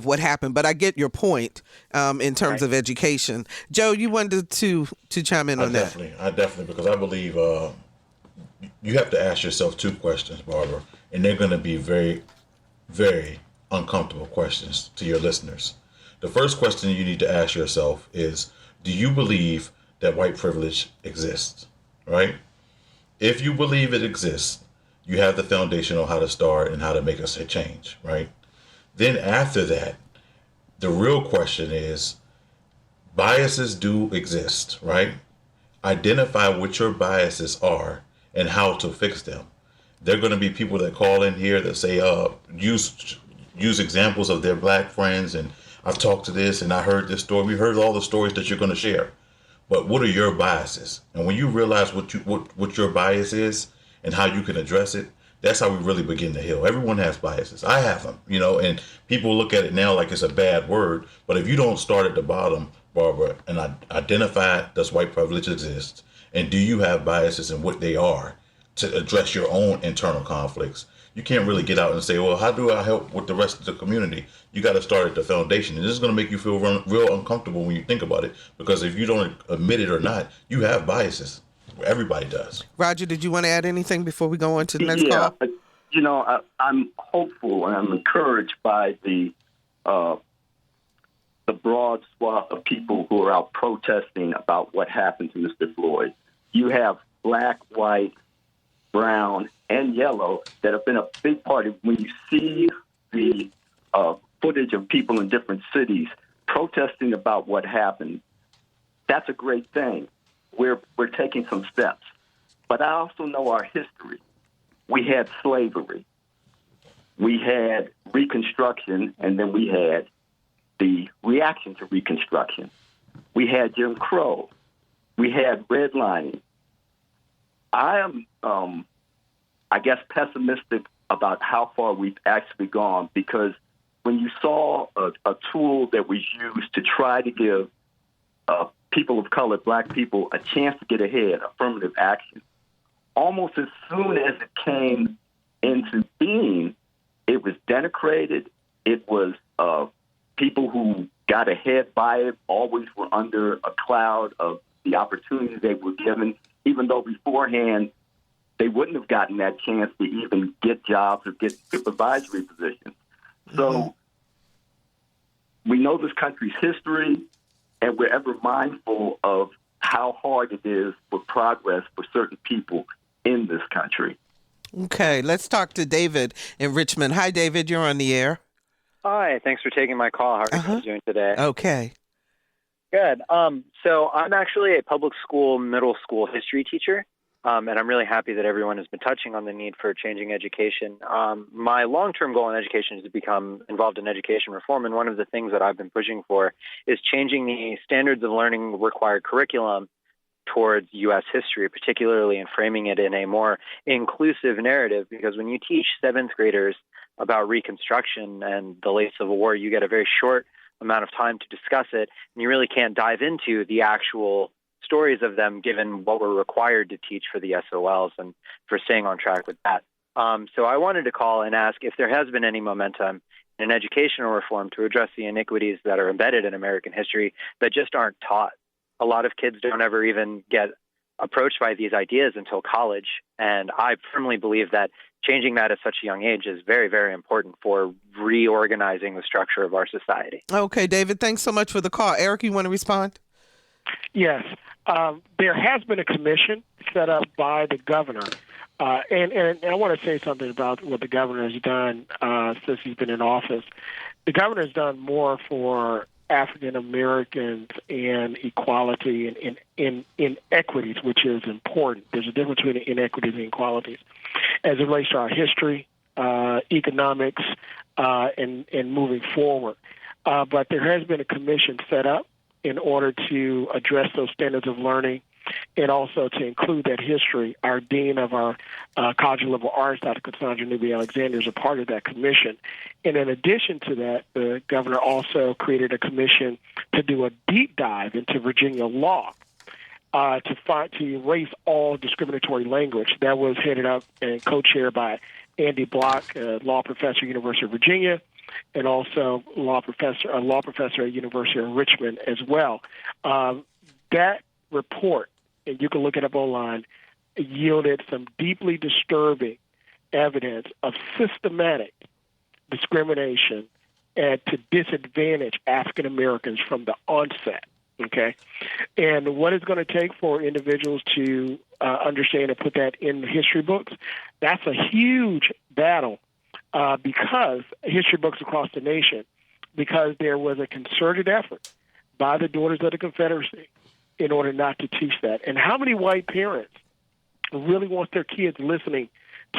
what happened. But I get your point in terms of education. Joe, you wanted to chime in on that? I definitely, because I believe you have to ask yourself two questions, Barbara, and they're going to be very, very uncomfortable questions to your listeners. The first question you need to ask yourself is, do you believe that white privilege exists, right? If you believe it exists, you have the foundation on how to start and how to make us a change, right? Then after that, the real question is, biases do exist, right? Identify what your biases are and how to fix them. There are going to be people that call in here that say, use examples of their black friends, and I've talked to this and I heard this story. We heard all the stories that you're going to share. But what are your biases? And when you realize what your bias is and how you can address it, that's how we really begin to heal. Everyone has biases. I have them, and people look at it now like it's a bad word. But if you don't start at the bottom, Barbara, and identify, does white privilege exist? And do you have biases and what they are to address your own internal conflicts? You can't really get out and say, well, how do I help with the rest of the community? You got to start at the foundation. And this is going to make you feel real uncomfortable when you think about it, because if you don't admit it or not, you have biases. Everybody does. Roger, did you want to add anything before we go on to the next call? I'm hopeful and I'm encouraged by the broad swath of people who are out protesting about what happened to Mr. Floyd. You have black, white, brown, and yellow that have been a big part of when you see the footage of people in different cities protesting about what happened. That's a great thing. We're taking some steps. But I also know our history. We had slavery. We had Reconstruction, and then we had the reaction to Reconstruction. We had Jim Crow. We had redlining. I am, I guess, pessimistic about how far we've actually gone, because when you saw a tool that was used to try to give people of color, black people, a chance to get ahead, affirmative action, almost as soon as it came into being, it was denigrated. It was people who got ahead by it always were under a cloud of the opportunities they were given, even though beforehand they wouldn't have gotten that chance to even get jobs or get supervisory positions. So we know this country's history, and we're ever mindful of how hard it is for progress for certain people in this country. Okay, let's talk to David in Richmond. Hi, David. You're on the air. Hi, thanks for taking my call. How are you guys doing today? Okay. Good. So I'm actually a public school, middle school history teacher, and I'm really happy that everyone has been touching on the need for changing education. My long-term goal in education is to become involved in education reform, and one of the things that I've been pushing for is changing the standards of learning required curriculum towards U.S. history, particularly in framing it in a more inclusive narrative, because when you teach seventh graders about Reconstruction and the late Civil War, you get a very short amount of time to discuss it, and you really can't dive into the actual stories of them given what we're required to teach for the SOLs and for staying on track with that. So I wanted to call and ask if there has been any momentum in educational reform to address the iniquities that are embedded in American history that just aren't taught. A lot of kids don't ever even get approached by these ideas until college, and I firmly believe that changing that at such a young age is very, very important for reorganizing the structure of our society. Okay, David, thanks so much for the call. Eric, you want to respond? Yes. There has been a commission set up by the governor. And I want to say something about what the governor has done since he's been in office. The governor has done more for African Americans and equality and inequities, which is important. There's a difference between inequities and equalities as it relates to our history, economics, and moving forward. But there has been a commission set up in order to address those standards of learning and also to include that history. Our dean of our College of Liberal Arts, Dr. Cassandra Newby-Alexander, is a part of that commission. And in addition to that, the governor also created a commission to do a deep dive into Virginia law to erase all discriminatory language. That was headed up and co-chaired by Andy Block, a law professor at University of Virginia, and also a law professor at University of Richmond as well. That report, and you can look it up online, yielded some deeply disturbing evidence of systematic discrimination and to disadvantage African Americans from the onset. Okay, and what it's going to take for individuals to understand and put that in the history books, that's a huge battle because history books across the nation, because there was a concerted effort by the Daughters of the Confederacy in order not to teach that. And how many white parents really want their kids listening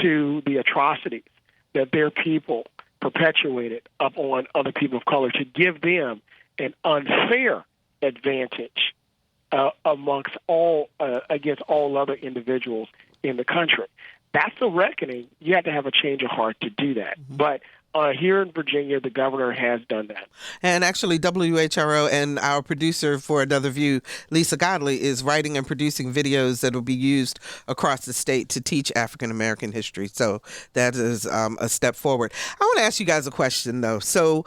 to the atrocities that their people perpetuated upon other people of color to give them an unfair advantage amongst all against all other individuals in the country? That's a reckoning. You have to have a change of heart to do that. Mm-hmm. But here in Virginia, the governor has done that. And actually, WHRO and our producer for Another View, Lisa Godley, is writing and producing videos that will be used across the state to teach African-American history. So that is a step forward. I want to ask you guys a question, though. So,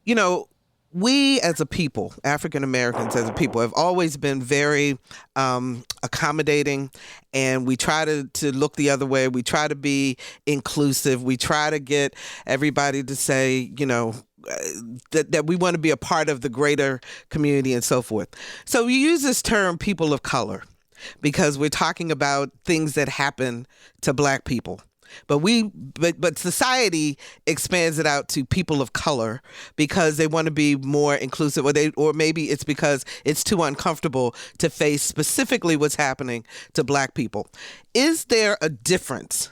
you know, we as a people, African Americans as a people, have always been very accommodating, and we try to look the other way. We try to be inclusive. We try to get everybody to say, you know, that we want to be a part of the greater community and so forth. So we use this term people of color because we're talking about things that happen to Black people. But society expands it out to people of color because they want to be more inclusive, or maybe it's because it's too uncomfortable to face specifically what's happening to Black people. Is there a difference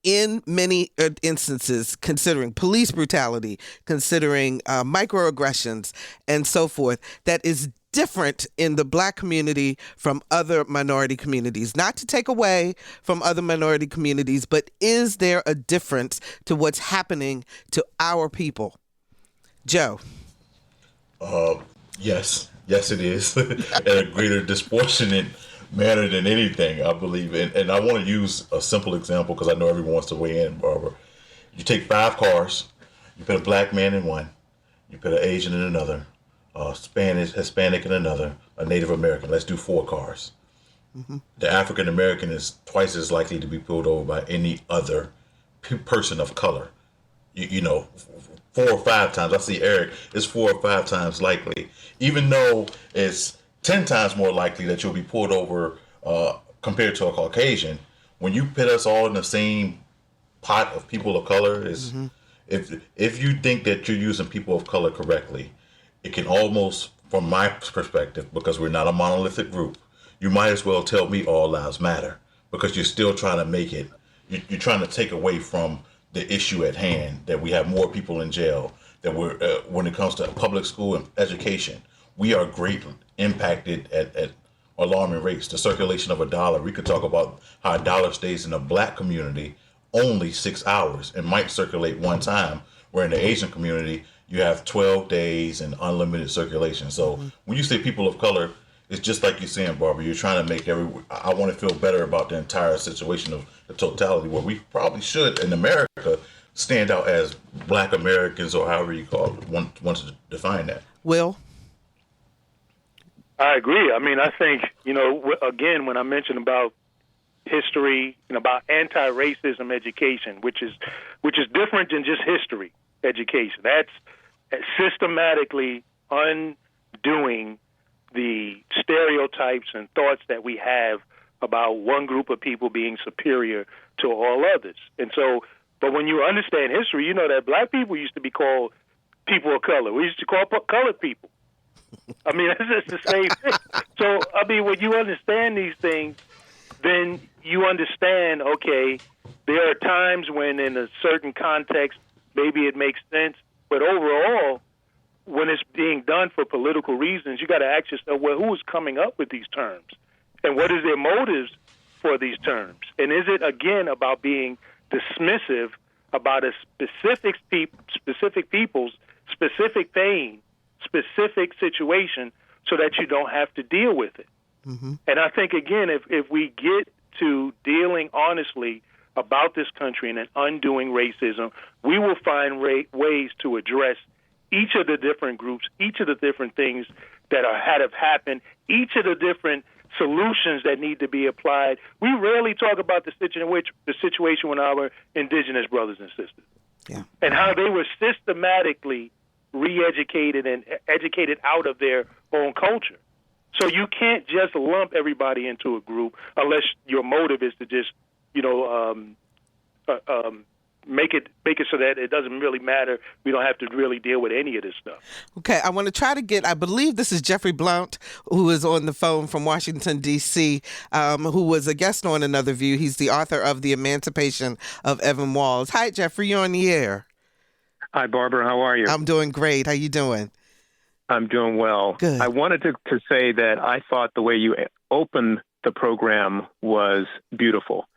in many instances, considering police brutality, considering microaggressions and so forth, that is different in the Black community from other minority communities? Not to take away from other minority communities, but is there a difference to what's happening to our people? Joe? Yes, it is. In a greater disproportionate manner than anything, I believe. And I want to use a simple example because I know everyone wants to weigh in, Barbara. You take 5 cars, you put a Black man in one, you put an Asian in another, Hispanic in another, a Native American. Let's do 4 cars. Mm-hmm. The African American is twice as likely to be pulled over by any other person of color. You know, 4 or 5 times. I see Eric, it's 4 or 5 times likely, even though it's 10 times more likely that you'll be pulled over compared to a Caucasian. When you put us all in the same pot of people of color, is mm-hmm. if you think that you're using people of color correctly, it can almost, from my perspective, because we're not a monolithic group, you might as well tell me all lives matter, because you're still trying to make it, you're trying to take away from the issue at hand, that we have more people in jail, that we're, when it comes to public school and education, we are greatly impacted at alarming rates. The circulation of $1, we could talk about how $1 stays in the Black community only 6 hours and might circulate one time, where in the Asian community, you have 12 days and unlimited circulation. So mm-hmm. when you say people of color, it's just like you're saying, Barbara, you're trying to make I want to feel better about the entire situation of the totality, where we probably should, in America, stand out as Black Americans, or however you call it, want to define that. Will? I agree. I mean, I think, you know, again, when I mentioned about history and about anti-racism education, which is different than just history education. That's systematically undoing the stereotypes and thoughts that we have about one group of people being superior to all others. And so, but when you understand history, you know that Black people used to be called people of color. We used to call colored people. I mean, it's just the same thing. So, I mean, when you understand these things, then you understand, okay, there are times when in a certain context, maybe it makes sense, but overall, when it's being done for political reasons, you got to ask yourself, well, who is coming up with these terms? And what is their motives for these terms? And is it, again, about being dismissive about a specific people's specific pain, specific situation, so that you don't have to deal with it? Mm-hmm. And I think, again, if we get to dealing honestly about this country and undoing racism, we will find ways to address each of the different groups, each of the different things that have happened, each of the different solutions that need to be applied. We rarely talk about the situation with our indigenous brothers and sisters, and how they were systematically re-educated and educated out of their own culture. So you can't just lump everybody into a group unless your motive is to just, make it so that it doesn't really matter. We don't have to really deal with any of this stuff. Okay, I want to try to get, I believe this is Jeffrey Blount, who is on the phone from Washington, D.C., who was a guest on Another View. He's the author of The Emancipation of Evan Walls. Hi, Jeffrey, you're on the air. Hi, Barbara. How are you? I'm doing great. How you doing? I'm doing well. Good. I wanted to say that I thought the way you opened the program was beautiful.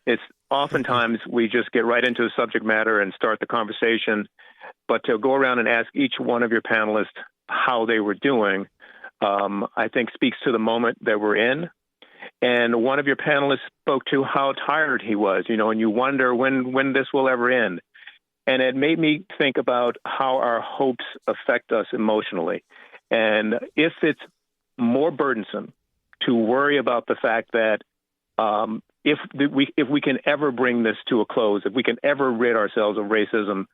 It's oftentimes we just get right into the subject matter and start the conversation, but to go around and ask each one of your panelists how they were doing, I think speaks to the moment that we're in. And one of your panelists spoke to how tired he was, and you wonder when this will ever end. And it made me think about how our hopes affect us emotionally. And if it's more burdensome to worry about the fact that if we can ever bring this to a close, if we can ever rid ourselves of racism,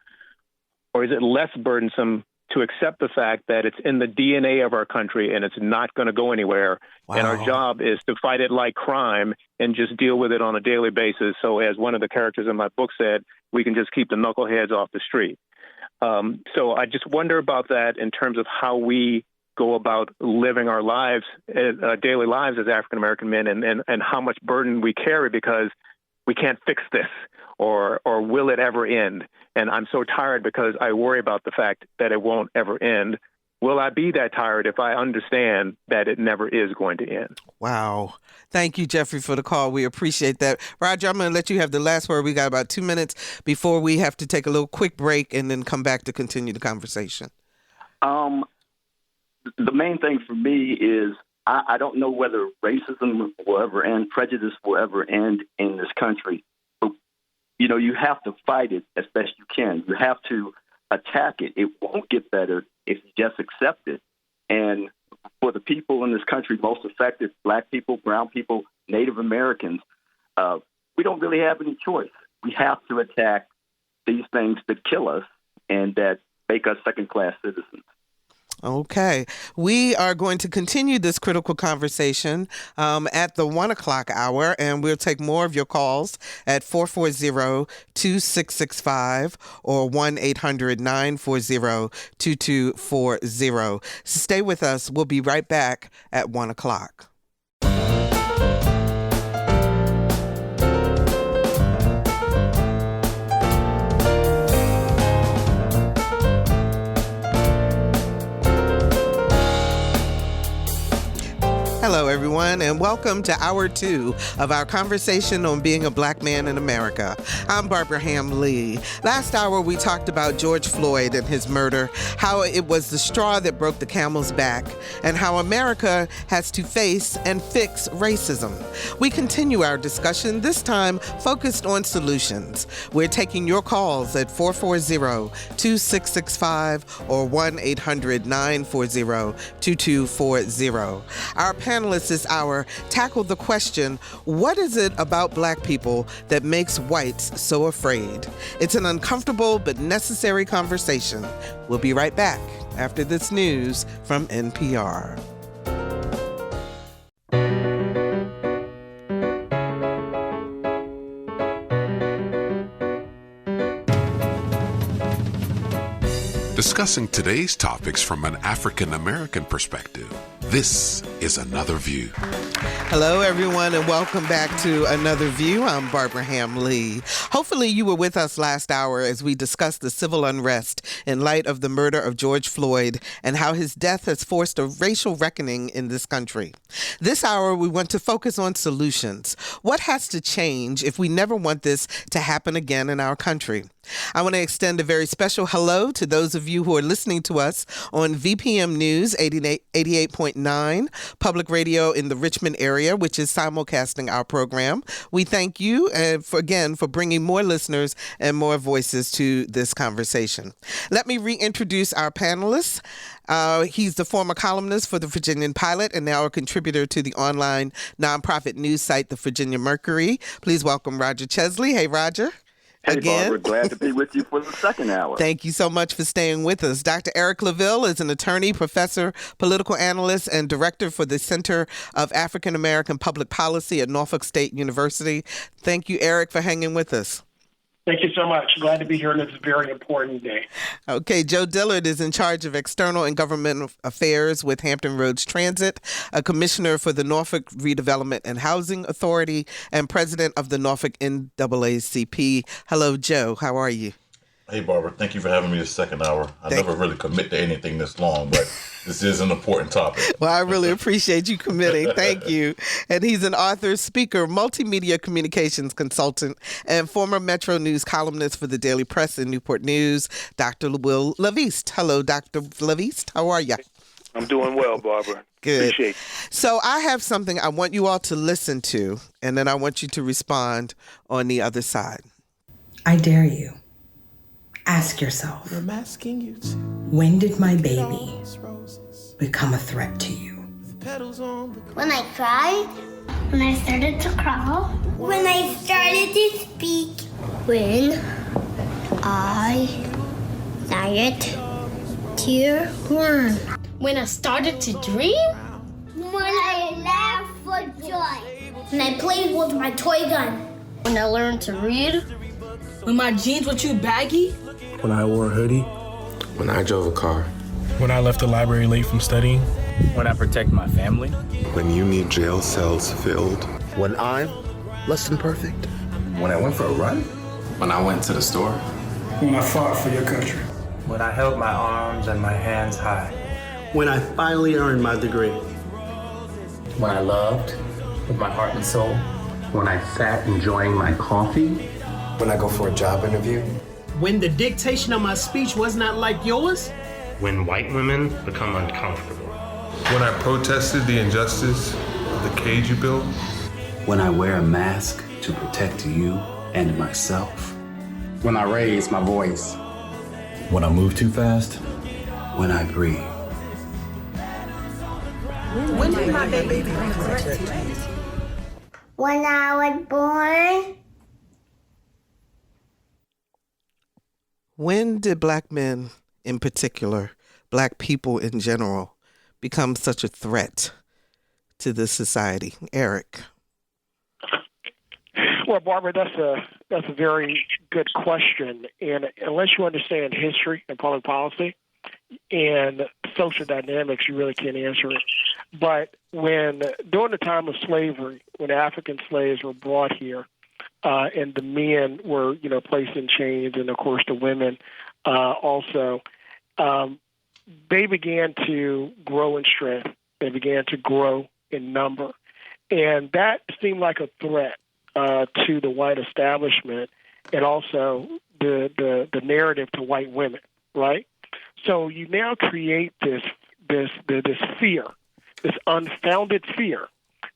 or is it less burdensome to accept the fact that it's in the DNA of our country and it's not going to go anywhere, and our job is to fight it like crime and just deal with it on a daily basis. So as one of the characters in my book said, we can just keep the knuckleheads off the street. So I just wonder about that in terms of how we go about living our lives, daily lives as African-American men, and how much burden we carry because we can't fix this, or will it ever end? And I'm so tired because I worry about the fact that it won't ever end. Will I be that tired if I understand that it never is going to end? Wow. Thank you, Jeffrey, for the call. We appreciate that. Roger, I'm going to let you have the last word. We got about 2 minutes before we have to take a little quick break and then come back to continue the conversation. The main thing for me is I don't know whether racism will ever end, prejudice will ever end in this country. But, you have to fight it as best you can. You have to attack it. It won't get better if you just accept it. And for the people in this country most affected, Black people, brown people, Native Americans, we don't really have any choice. We have to attack these things that kill us and that make us second-class citizens. Okay. We are going to continue this critical conversation at the 1 o'clock hour, and we'll take more of your calls at 440-2665 or 1-800-940-2240. Stay with us. We'll be right back at 1 o'clock. Hello, everyone, and welcome to Hour 2 of our conversation on being a Black man in America. I'm Barbara Ham Lee. Last hour, we talked about George Floyd and his murder, how it was the straw that broke the camel's back, and how America has to face and fix racism. We continue our discussion, this time focused on solutions. We're taking your calls at 440-2665 or 1-800-940-2240. Our panelists this hour tackle the question, what is it about Black people that makes whites so afraid? It's an uncomfortable but necessary conversation. We'll be right back after this news from NPR. Discussing today's topics from an African American perspective. This is Another View. Hello, everyone, and welcome back to Another View. I'm Barbara Ham Lee. Hopefully you were with us last hour as we discussed the civil unrest in light of the murder of George Floyd and how his death has forced a racial reckoning in this country. This hour, we want to focus on solutions. What has to change if we never want this to happen again in our country? I want to extend a very special hello to those of you who are listening to us on VPM News 88.9, public radio in the Richmond area, which is simulcasting our program. We thank you for bringing more listeners and more voices to this conversation. Let me reintroduce our panelists. He's the former columnist for the Virginian Pilot and now a contributor to the online nonprofit news site, the Virginia Mercury. Please welcome Roger Chesley. Hey, Roger. Hey, Again. Barbara, glad to be with you for the second hour. Thank you so much for staying with us. Dr. Eric Claville is an attorney, professor, political analyst, and director for the Center of African American Public Policy at Norfolk State University. Thank you, Eric, for hanging with us. Thank you so much. Glad to be here on this very important day. Okay, Joe Dillard is in charge of external and government affairs with Hampton Roads Transit, a commissioner for the Norfolk Redevelopment and Housing Authority, and president of the Norfolk NAACP. Hello, Joe. How are you? Hey, Barbara. Thank you for having me this second hour. I never really commit to anything this long, but this is an important topic. Well, I really appreciate you committing. Thank you. And he's an author, speaker, multimedia communications consultant, and former Metro News columnist for the Daily Press and Newport News, Dr. Wil LaVeist. Hello, Dr. LaVeist. How are you? I'm doing well, Barbara. Good. Appreciate it. So I have something I want you all to listen to, and then I want you to respond on the other side. I dare you. Ask yourself, I'm asking you to. When did my baby become a threat to you? When I cried. When I started to crawl. When I started to speak. When I started to run. When I started to dream. When I laughed for joy. When I played with my toy gun. When I learned to read. When my jeans were too baggy. When I wore a hoodie. When I drove a car. When I left the library late from studying. When I protect my family. When you need jail cells filled. When I'm less than perfect. When I went for a run. When I went to the store. When I fought for your country. When I held my arms and my hands high. When I finally earned my degree. When I loved with my heart and soul. When I sat enjoying my coffee. When I go for a job interview. When the dictation of my speech was not like yours. When white women become uncomfortable. When I protested the injustice of the cage you built. When I wear a mask to protect you and myself. When I raise my voice. When I move too fast. When I breathe. When did my baby become a threat to you? When I was born. When did black men in particular, black people in general, become such a threat to this society? Eric. Well, Barbara, that's a very good question. And unless you understand history and public policy and social dynamics, you really can't answer it. But during the time of slavery, when African slaves were brought here, and the men were, placed in chains, and of course the women also, they began to grow in strength. They began to grow in number. And that seemed like a threat to the white establishment and also the narrative to white women, right? So you now create this fear, this unfounded fear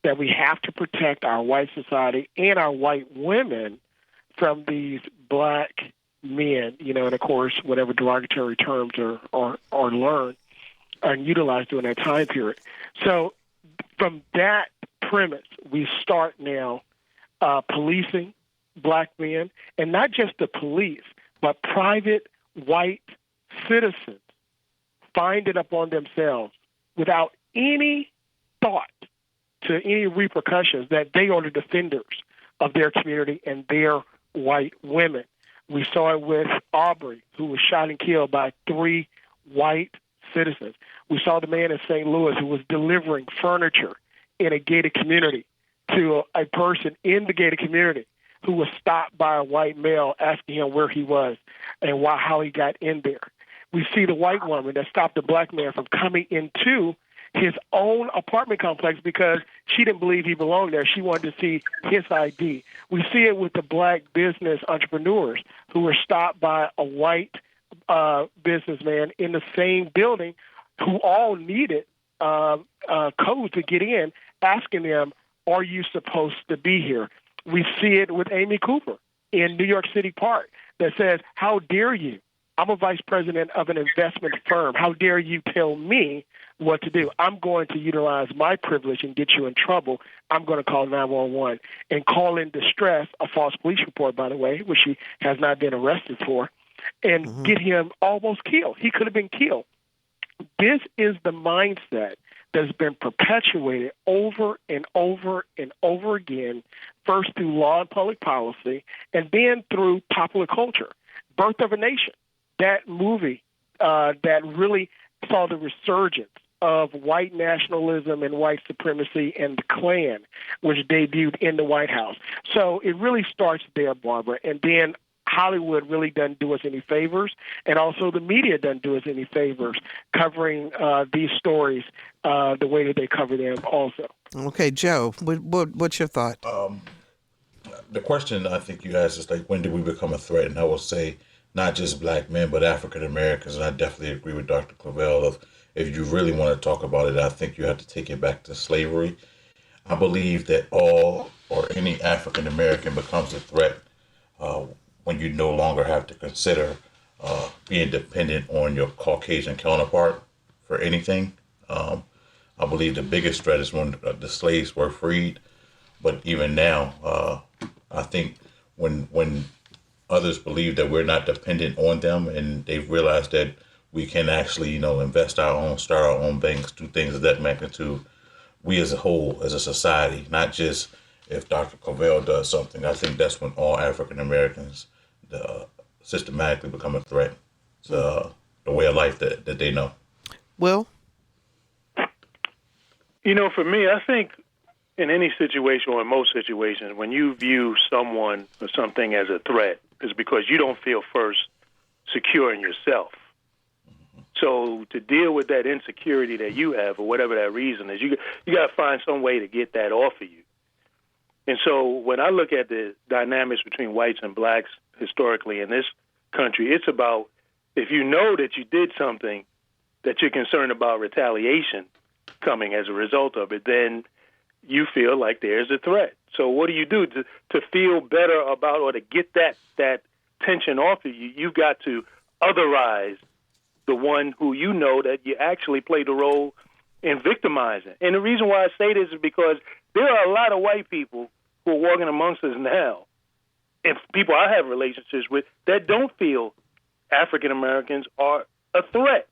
that we have to protect our white society and our white women from these black men, and of course, whatever derogatory terms are learned and utilized during that time period. So from that premise, we start now policing black men, and not just the police, but private white citizens find it upon themselves without any thought to any repercussions that they are the defenders of their community and their white women. We saw it with Aubrey, who was shot and killed by 3 white citizens. We saw the man in St. Louis who was delivering furniture in a gated community to a person in the gated community who was stopped by a white male asking him where he was and how he got in there. We see the white woman that stopped the black man from coming into his own apartment complex because she didn't believe he belonged there. She wanted to see his ID. We see it with the black business entrepreneurs who were stopped by a white businessman in the same building who all needed code to get in, asking them, are you supposed to be here? We see it with Amy Cooper in New York City Park that says, how dare you? I'm a vice president of an investment firm. How dare you tell me what to do? I'm going to utilize my privilege and get you in trouble. I'm going to call 911 and call in distress, a false police report, by the way, which he has not been arrested for, and get him almost killed. He could have been killed. This is the mindset that has been perpetuated over and over and over again, first through law and public policy, and then through popular culture. Birth of a Nation, that movie that really saw the resurgence of white nationalism and white supremacy and the Klan, which debuted in the White House. So it really starts there, Barbara, and then Hollywood really doesn't do us any favors, and also the media doesn't do us any favors covering these stories the way that they cover them also. Okay, Joe, what's your thought? The question I think you asked is like, when did we become a threat? And I will say not just black men, but African Americans. And I definitely agree with Dr. Claville. If you really want to talk about it, I think you have to take it back to slavery. I believe that all or any African American becomes a threat when you no longer have to consider being dependent on your Caucasian counterpart for anything. I believe the biggest threat is when the slaves were freed. But even now, I think when others believe that we're not dependent on them and they've realized that we can actually, invest our own, start our own banks, do things of that magnitude, we as a whole, as a society, not just if Dr. Claville does something, I think that's when all African Americans systematically become a threat to the way of life that they know. Will? For me, I think in any situation or in most situations, when you view someone or something as a threat, is because you don't feel first secure in yourself. So to deal with that insecurity that you have, or whatever that reason is, you got to find some way to get that off of you. And so when I look at the dynamics between whites and blacks historically in this country, it's about if you know that you did something that you're concerned about retaliation coming as a result of it, then you feel like there's a threat. So what do you do to feel better about, or to get that tension off of you? You've got to otherize the one who you know that you actually played a role in victimizing. And the reason why I say this is because there are a lot of white people who are walking amongst us now, and people I have relationships with, that don't feel African Americans are a threat.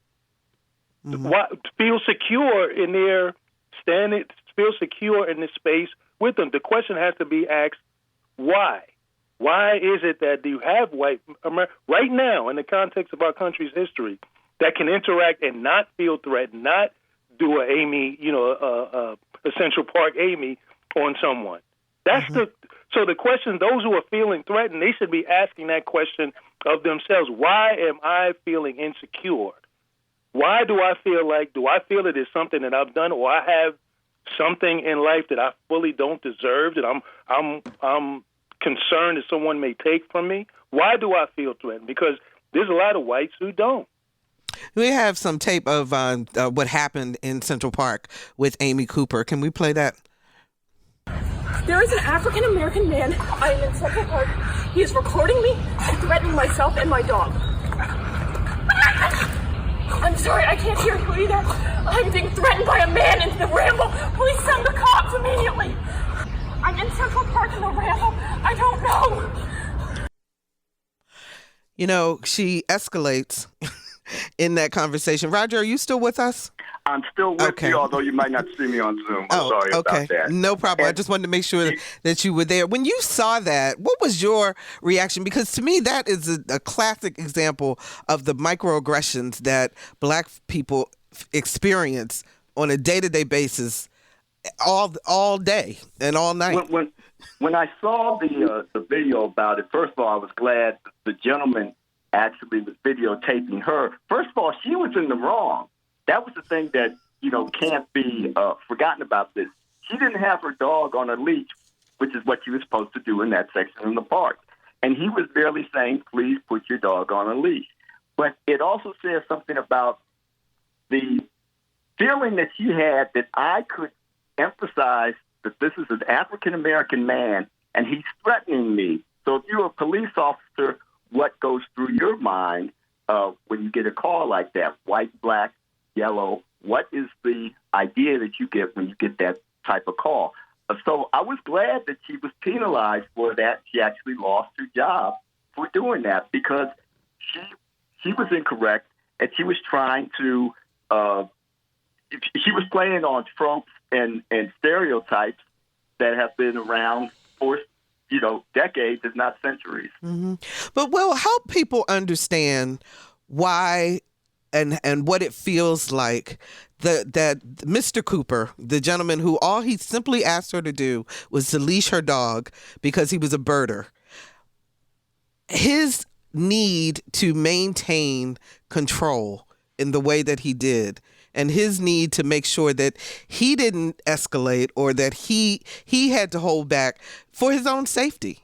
Feel secure in their standing, feel secure in this space with them. The question has to be asked, why? Why is it that you have white America right now in the context of our country's history that can interact and not feel threatened, not do a Amy, a Central Park Amy on someone? That's so the question, those who are feeling threatened, they should be asking that question of themselves. Why am I feeling insecure? Why do I feel it is something that I've done, or I have something in life that I fully don't deserve, that I'm concerned that someone may take from me? Why do I feel threatened? Because there's a lot of whites who don't. We have some tape of what happened in Central Park with Amy Cooper. Can we play that? There is an African-American man. I am in Central Park. He is recording me and threatening myself and my dog. I'm sorry, I can't hear you either. I'm being threatened by a man in the Ramble. Please send the cops immediately. I'm in Central Park in the Ramble. I don't know. She escalates in that conversation. Roger, are you still with us? I'm still with you, although you might not see me on Zoom. I'm sorry about that. No problem. I just wanted to make sure that you were there. When you saw that, what was your reaction? Because to me, that is a classic example of the microaggressions that black people experience on a day-to-day basis all day and all night. When I saw the video about it, first of all, I was glad the gentleman actually was videotaping her. First of all, she was in the wrong. That was the thing that, can't be forgotten about this. She didn't have her dog on a leash, which is what she was supposed to do in that section in the park. And he was barely saying, please put your dog on a leash. But it also says something about the feeling that she had that I could emphasize that this is an African-American man and he's threatening me. So if you're a police officer, what goes through your mind when you get a call like that? White, black, yellow. What is the idea that you get when you get that type of call? So I was glad that she was penalized for that. She actually lost her job for doing that because she was incorrect and she was trying to she was playing on tropes and stereotypes that have been around for decades, if not centuries. Mm-hmm. But Will, help people understand why and what it feels like that Mr. Cooper, the gentleman who all he simply asked her to do was to leash her dog because he was a birder, his need to maintain control in the way that he did, and his need to make sure that he didn't escalate or that he had to hold back for his own safety.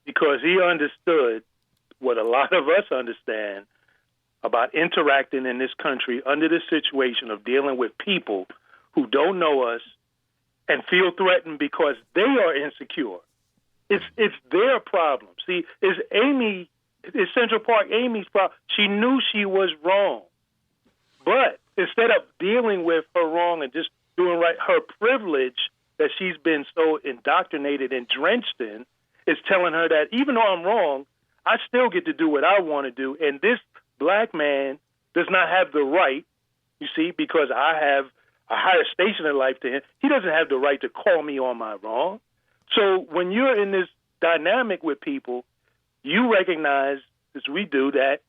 Because he understood what a lot of us understand about interacting in this country under the situation of dealing with people who don't know us and feel threatened because they are insecure. It's their problem. See, it's Central Park Amy's problem. She knew she was wrong. But instead of dealing with her wrong and just doing right, her privilege that she's been so indoctrinated and drenched in is telling her that even though I'm wrong, I still get to do what I want to do. And this black man does not have the right, you see, because I have a higher station in life to him. He doesn't have the right to call me on my wrong. So when you're in this dynamic with people, you recognize, as we do, that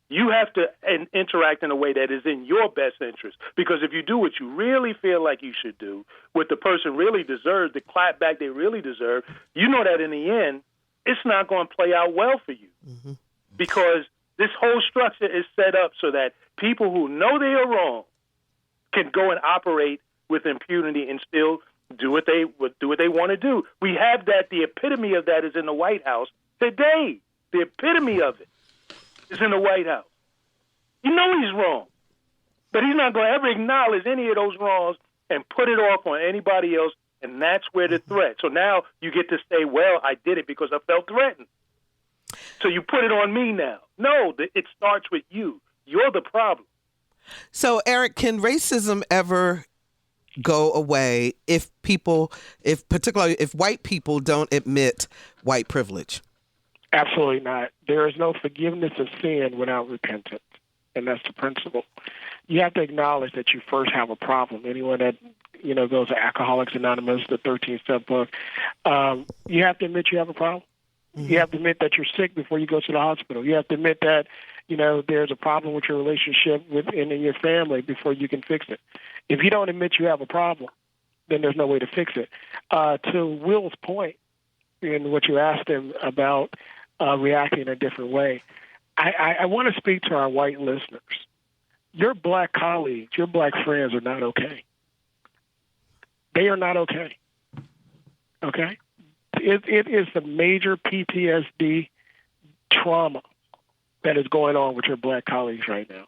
you have to interact in a way that is in your best interest. Because if you do what you really feel like you should do, what the person really deserves, the clap back they really deserve, you know that in the end, it's not going to play out well for you. Mm-hmm. Because this whole structure is set up so that people who know they are wrong can go and operate with impunity and still do what they want to do. We have that. The epitome of that is in the White House today. The epitome of it is in the White House. You know he's wrong, but he's not going to ever acknowledge any of those wrongs and put it off on anybody else, and that's where the threat. So now you get to say, well, I did it because I felt threatened. So you put it on me now. No, it starts with you. You're the problem. So, Eric, can racism ever go away particularly if white people don't admit white privilege? Absolutely not. There is no forgiveness of sin without repentance, and that's the principle. You have to acknowledge that you first have a problem. Anyone that goes to Alcoholics Anonymous, the 13-step book, you have to admit you have a problem. Mm-hmm. You have to admit that you're sick before you go to the hospital. You have to admit that there's a problem with your relationship within your family before you can fix it. If you don't admit you have a problem, then there's no way to fix it. To Will's point, in what you asked him about reacting in a different way, I want to speak to our white listeners. Your black colleagues, your black friends are not okay. They are not okay. Okay? It is the major PTSD trauma that is going on with your black colleagues right now.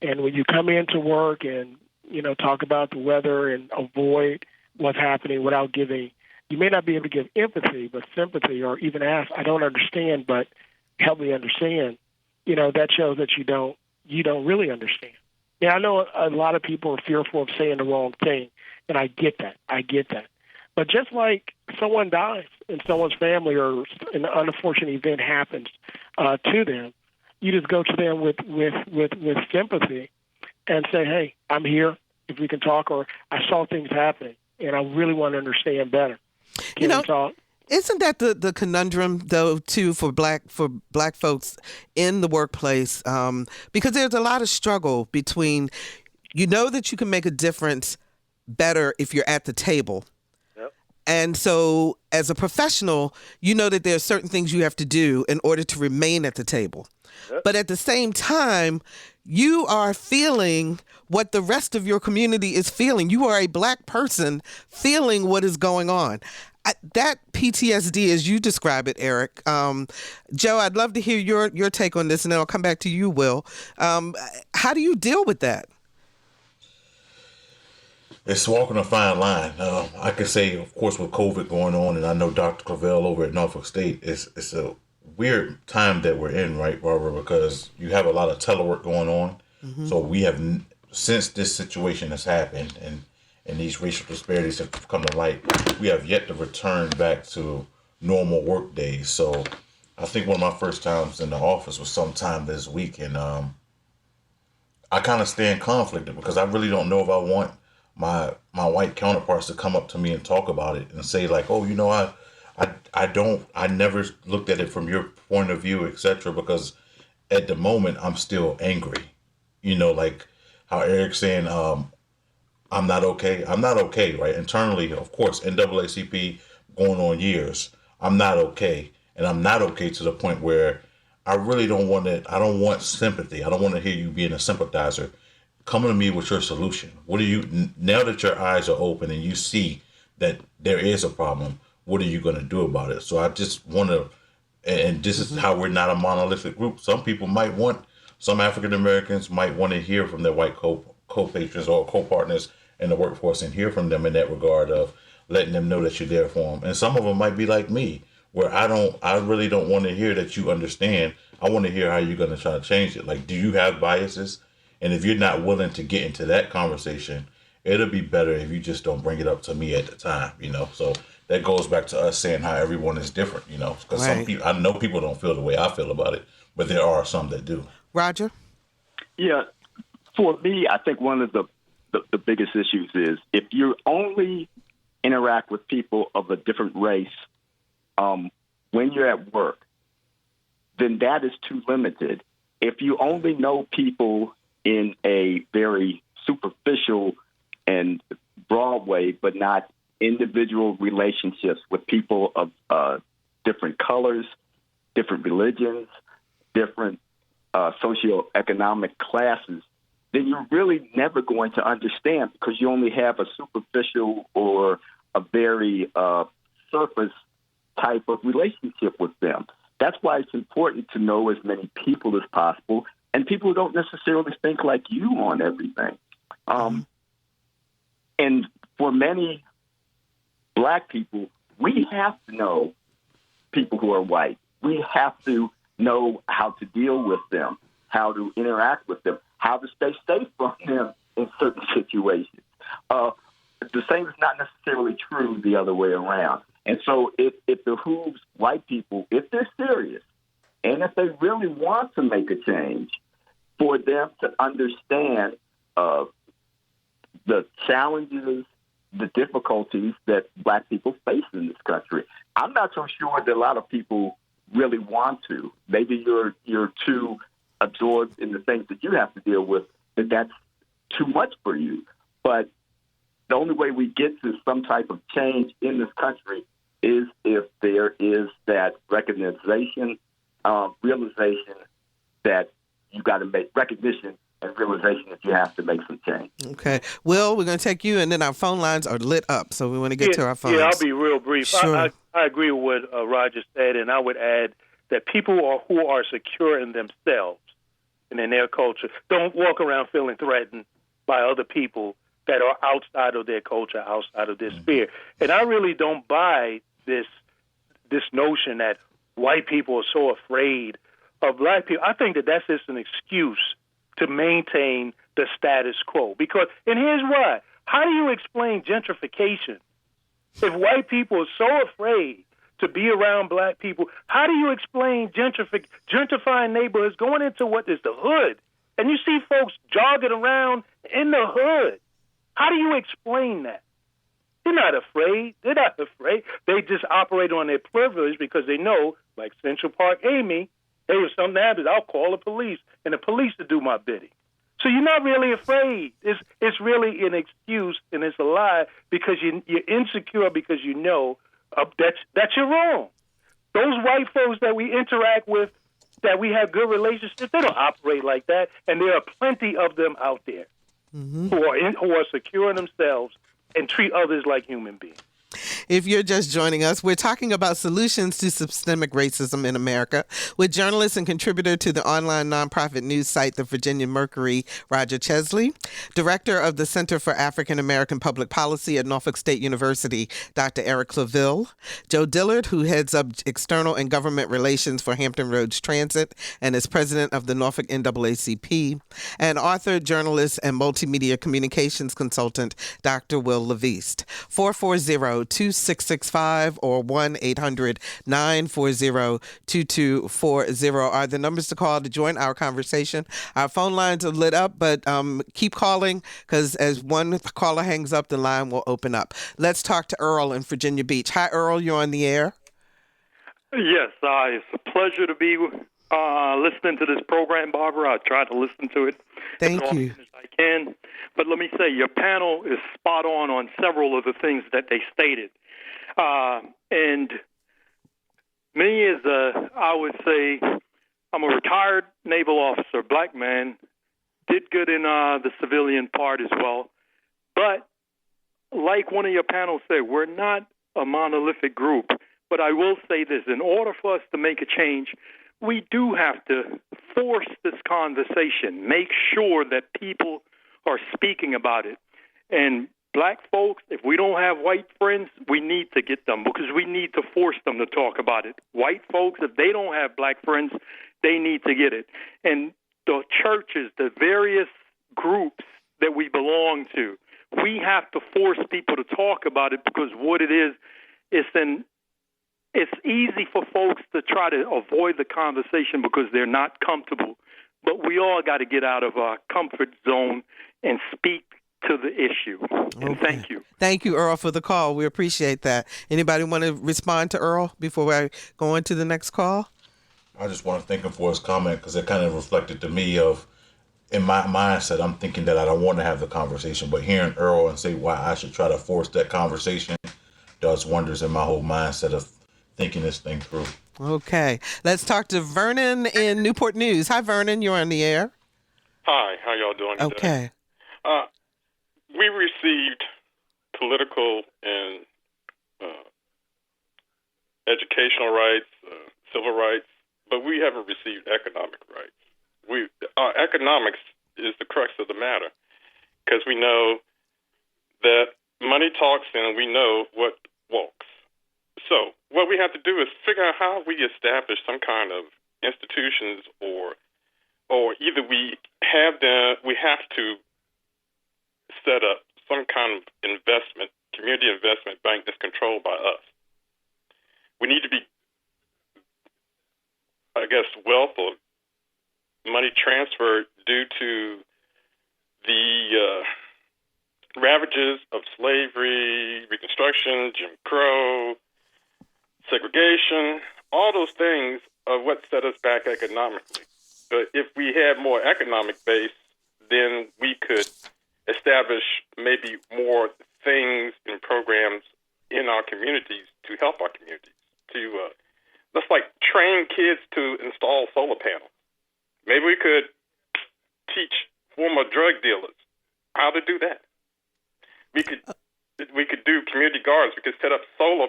And when you come into work and, talk about the weather and avoid what's happening without giving, you may not be able to give empathy, but sympathy, or even ask, I don't understand, but help me understand. That shows that you don't really understand. Yeah, I know a lot of people are fearful of saying the wrong thing, and I get that. But just like someone dies in someone's family or an unfortunate event happens to them, you just go to them with sympathy and say, hey, I'm here if we can talk, or I saw things happening and I really want to understand better. Can we talk? Isn't that the conundrum, though, too, for black folks in the workplace? Because there's a lot of struggle between, that you can make a difference better if you're at the table. Yep. And so as a professional, you know that there are certain things you have to do in order to remain at the table. Yep. But at the same time, you are feeling what the rest of your community is feeling. You are a black person feeling what is going on. That PTSD, as you describe it, Eric. Joe, I'd love to hear your take on this, and then I'll come back to you, Will. How do you deal with that? It's walking a fine line. I could say, of course, with COVID going on, and I know Dr. Claville over at Norfolk State, it's a weird time that we're in, right, Barbara? Because you have a lot of telework going on. Mm-hmm. So we have, since this situation has happened and these racial disparities have come to light, we have yet to return back to normal work days. So I think one of my first times in the office was sometime this week, and I kind of stand conflicted because I really don't know if I want my white counterparts to come up to me and talk about it and say like, oh, you know, I never looked at it from your point of view, etc. Because at the moment I'm still angry, you know, like how Eric's saying, I'm not okay. I'm not okay, right? Internally, of course, NAACP going on years. I'm not okay, and I'm not okay to the point where I really don't want it. I don't want sympathy. I don't want to hear you being a sympathizer. Come to me with your solution. What are you, now that your eyes are open and you see that there is a problem, what are you going to do about it? So I just want to, and this is how we're not a monolithic group. Some people might want, some African Americans might want to hear from their white co-patrons or co-partners in the workforce and hear from them in that regard of letting them know that you're there for them. And some of them might be like me, where I really don't want to hear that you understand. I want to hear how you're going to try to change it. Like, do you have biases? And if you're not willing to get into that conversation, it'll be better if you just don't bring it up to me at the time, you know? So that goes back to us saying how everyone is different, you know? Because some people, I know people don't feel the way I feel about it, but there are some that do. Roger? Yeah, for me, I think one of the biggest issues is if you only interact with people of a different race when you're at work, then that is too limited. If you only know people in a very superficial and broad way, but not individual relationships with people of different colors, different religions, different socioeconomic classes, then you're really never going to understand because you only have a superficial or a very surface type of relationship with them. That's why it's important to know as many people as possible and people who don't necessarily think like you on everything. And for many Black people, we have to know people who are white. We have to know how to deal with them, how to interact with them, how to stay safe from them in certain situations. The same is not necessarily true the other way around. And so it behooves white people, if they're serious, and if they really want to make a change, for them to understand the challenges, the difficulties that Black people face in this country. I'm not so sure that a lot of people really want to. Maybe you're too absorbed in the things that you have to deal with, that's too much for you. But the only way we get to some type of change in this country is if there is that realization that you got to make recognition and realization that you have to make some change. Okay. Will, we're going to take you, and then our phone lines are lit up, so we want to get to our phones. Yeah, I'll be real brief. Sure. I agree with what Roger said, and I would add that people who are secure in themselves and in their culture don't walk around feeling threatened by other people that are outside of their culture, outside of their sphere. And I really don't buy this notion that white people are so afraid of Black people. I think that that's just an excuse to maintain the status quo. Because, and here's why. How do you explain gentrification? If white people are so afraid to be around Black people, how do you explain gentrifying neighborhoods going into what is the hood? And you see folks jogging around in the hood. How do you explain that? They're not afraid. They're not afraid. They just operate on their privilege because they know, like Central Park Amy, hey, if something happens, I'll call the police, and the police to do my bidding. So you're not really afraid. It's really an excuse, and it's a lie because you're insecure because you know that you're wrong. Those white folks that we interact with, that we have good relationships, they don't operate like that, and there are plenty of them out there who are secure in themselves and treat others like human beings. If you're just joining us, we're talking about solutions to systemic racism in America with journalist and contributor to the online nonprofit news site, the Virginia Mercury, Roger Chesley, director of the Center for African American Public Policy at Norfolk State University, Dr. Eric Claville, Joe Dillard, who heads up external and government relations for Hampton Roads Transit and is president of the Norfolk NAACP, and author, journalist, and multimedia communications consultant, Dr. Wil LaVeist. 440-2665 or 1-800-940-2240 are the numbers to call to join our conversation. Our phone lines are lit up, but keep calling, because as one caller hangs up, the line will open up. Let's talk to Earl in Virginia Beach. Hi, Earl. You're on the air. Yes, it's a pleasure to be listening to this program, Barbara. I try to listen to it Thank as you. often as I can. But let me say, your panel is spot on several of the things that they stated. And me, as I would say, I'm a retired naval officer, black man, did good in the civilian part as well. But like one of your panels said, we're not a monolithic group. But I will say this, in order for us to make a change, we do have to force this conversation, make sure that people are speaking about it. And black folks, if we don't have white friends, we need to get them, because we need to force them to talk about it. White folks, if they don't have black friends, they need to get it. And the churches, the various groups that we belong to, we have to force people to talk about it, because what it is, it's easy for folks to try to avoid the conversation because they're not comfortable. But we all got to get out of our comfort zone and speak to the issue. And thank you. Thank you, Earl, for the call. We appreciate that. Anybody want to respond to Earl before I go on to the next call? I just want to thank him for his comment, because it kind of reflected to me of, in my mindset, I'm thinking that I don't want to have the conversation, but hearing Earl and say why I should try to force that conversation does wonders in my whole mindset of thinking this thing through. Okay. Let's talk to Vernon in Newport News. Hi, Vernon. You're on the air. Hi. How y'all doing today? Okay. We received political and educational rights, civil rights, but we haven't received economic rights. Economics is the crux of the matter, because we know that money talks and we know what walks. So what we have to do is figure out how we establish some kind of institutions, or either we have to set up some kind of community investment bank that's controlled by us. We need to be, I guess, wealth or money transferred due to the ravages of slavery, Reconstruction, Jim Crow, segregation. All those things are what set us back economically. But if we had more economic base, then we could establish maybe more things and programs in our communities to help our communities. Let's train kids to install solar panels. Maybe we could teach former drug dealers how to do that. We could do community gardens. We could set up solar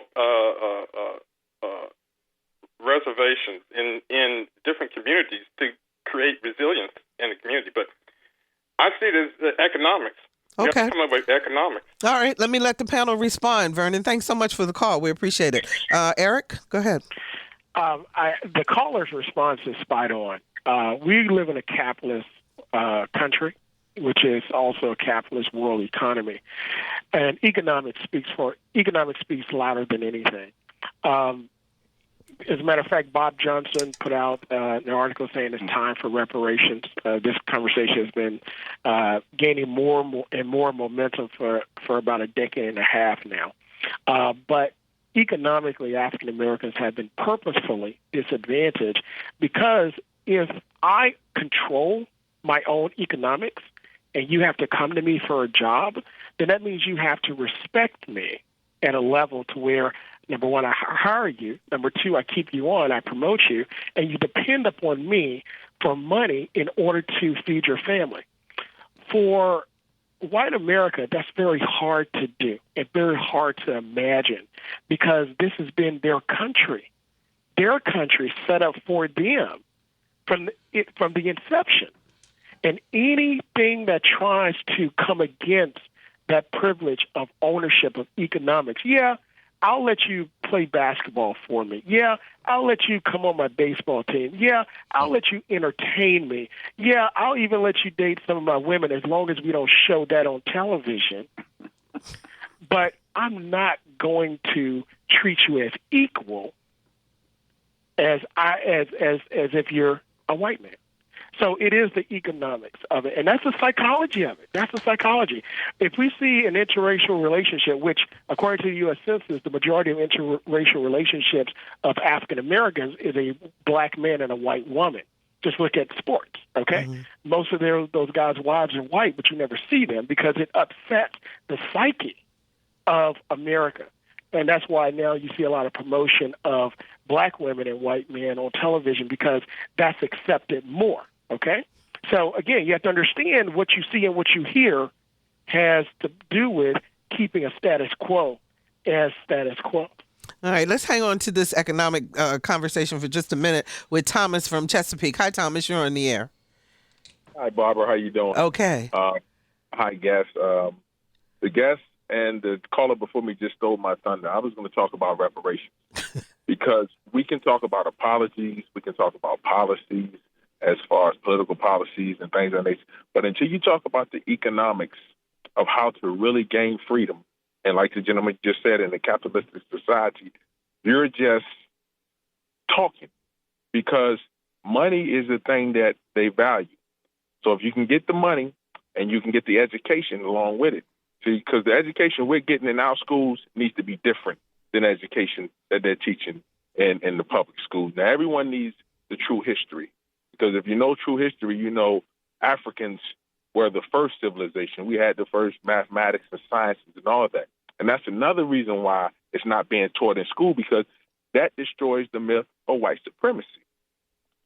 reservations in different communities to create resilience in the community. But I see it as economics. Okay. You have to come up with economics. All right. Let me let the panel respond, Vernon. Thanks so much for the call. We appreciate it. Eric, go ahead. The caller's response is spot on. We live in a capitalist country, which is also a capitalist world economy, and economics speaks louder than anything. As a matter of fact, Bob Johnson put out an article saying it's time for reparations. This conversation has been gaining more and more momentum for about a decade and a half now. But economically, African Americans have been purposefully disadvantaged, because if I control my own economics and you have to come to me for a job, then that means you have to respect me at a level to where, number one, I hire you. Number two, I keep you on, I promote you, and you depend upon me for money in order to feed your family. For white America, that's very hard to do and very hard to imagine because this has been their country set up for them from the inception. And anything that tries to come against that privilege of ownership of economics, yeah, I'll let you play basketball for me. Yeah, I'll let you come on my baseball team. Yeah, I'll let you entertain me. Yeah, I'll even let you date some of my women as long as we don't show that on television. But I'm not going to treat you as equal as if you're a white man. So it is the economics of it, and that's the psychology of it. That's the psychology. If we see an interracial relationship, which according to the U.S. Census, the majority of interracial relationships of African Americans is a black man and a white woman. Just look at sports, okay? Mm-hmm. Most of those guys' wives are white, but you never see them because it upsets the psyche of America. And that's why now you see a lot of promotion of black women and white men on television because that's accepted more. Okay? So, again, you have to understand what you see and what you hear has to do with keeping a status quo as status quo. All right, let's hang on to this economic conversation for just a minute with Thomas from Chesapeake. Hi, Thomas. You're on the air. Hi, Barbara. How you doing? Okay. Hi, guest. The guest and the caller before me just stole my thunder. I was going to talk about reparations because we can talk about apologies. We can talk about policies as far as political policies and things of that nature. But until you talk about the economics of how to really gain freedom, and like the gentleman just said, in a capitalistic society, you're just talking because money is the thing that they value. So if you can get the money and you can get the education along with it, see, because the education we're getting in our schools needs to be different than education that they're teaching in the public schools. Now, everyone needs the true history. Because if you know true history, you know Africans were the first civilization. We had the first mathematics and sciences and all of that. And that's another reason why it's not being taught in school, because that destroys the myth of white supremacy.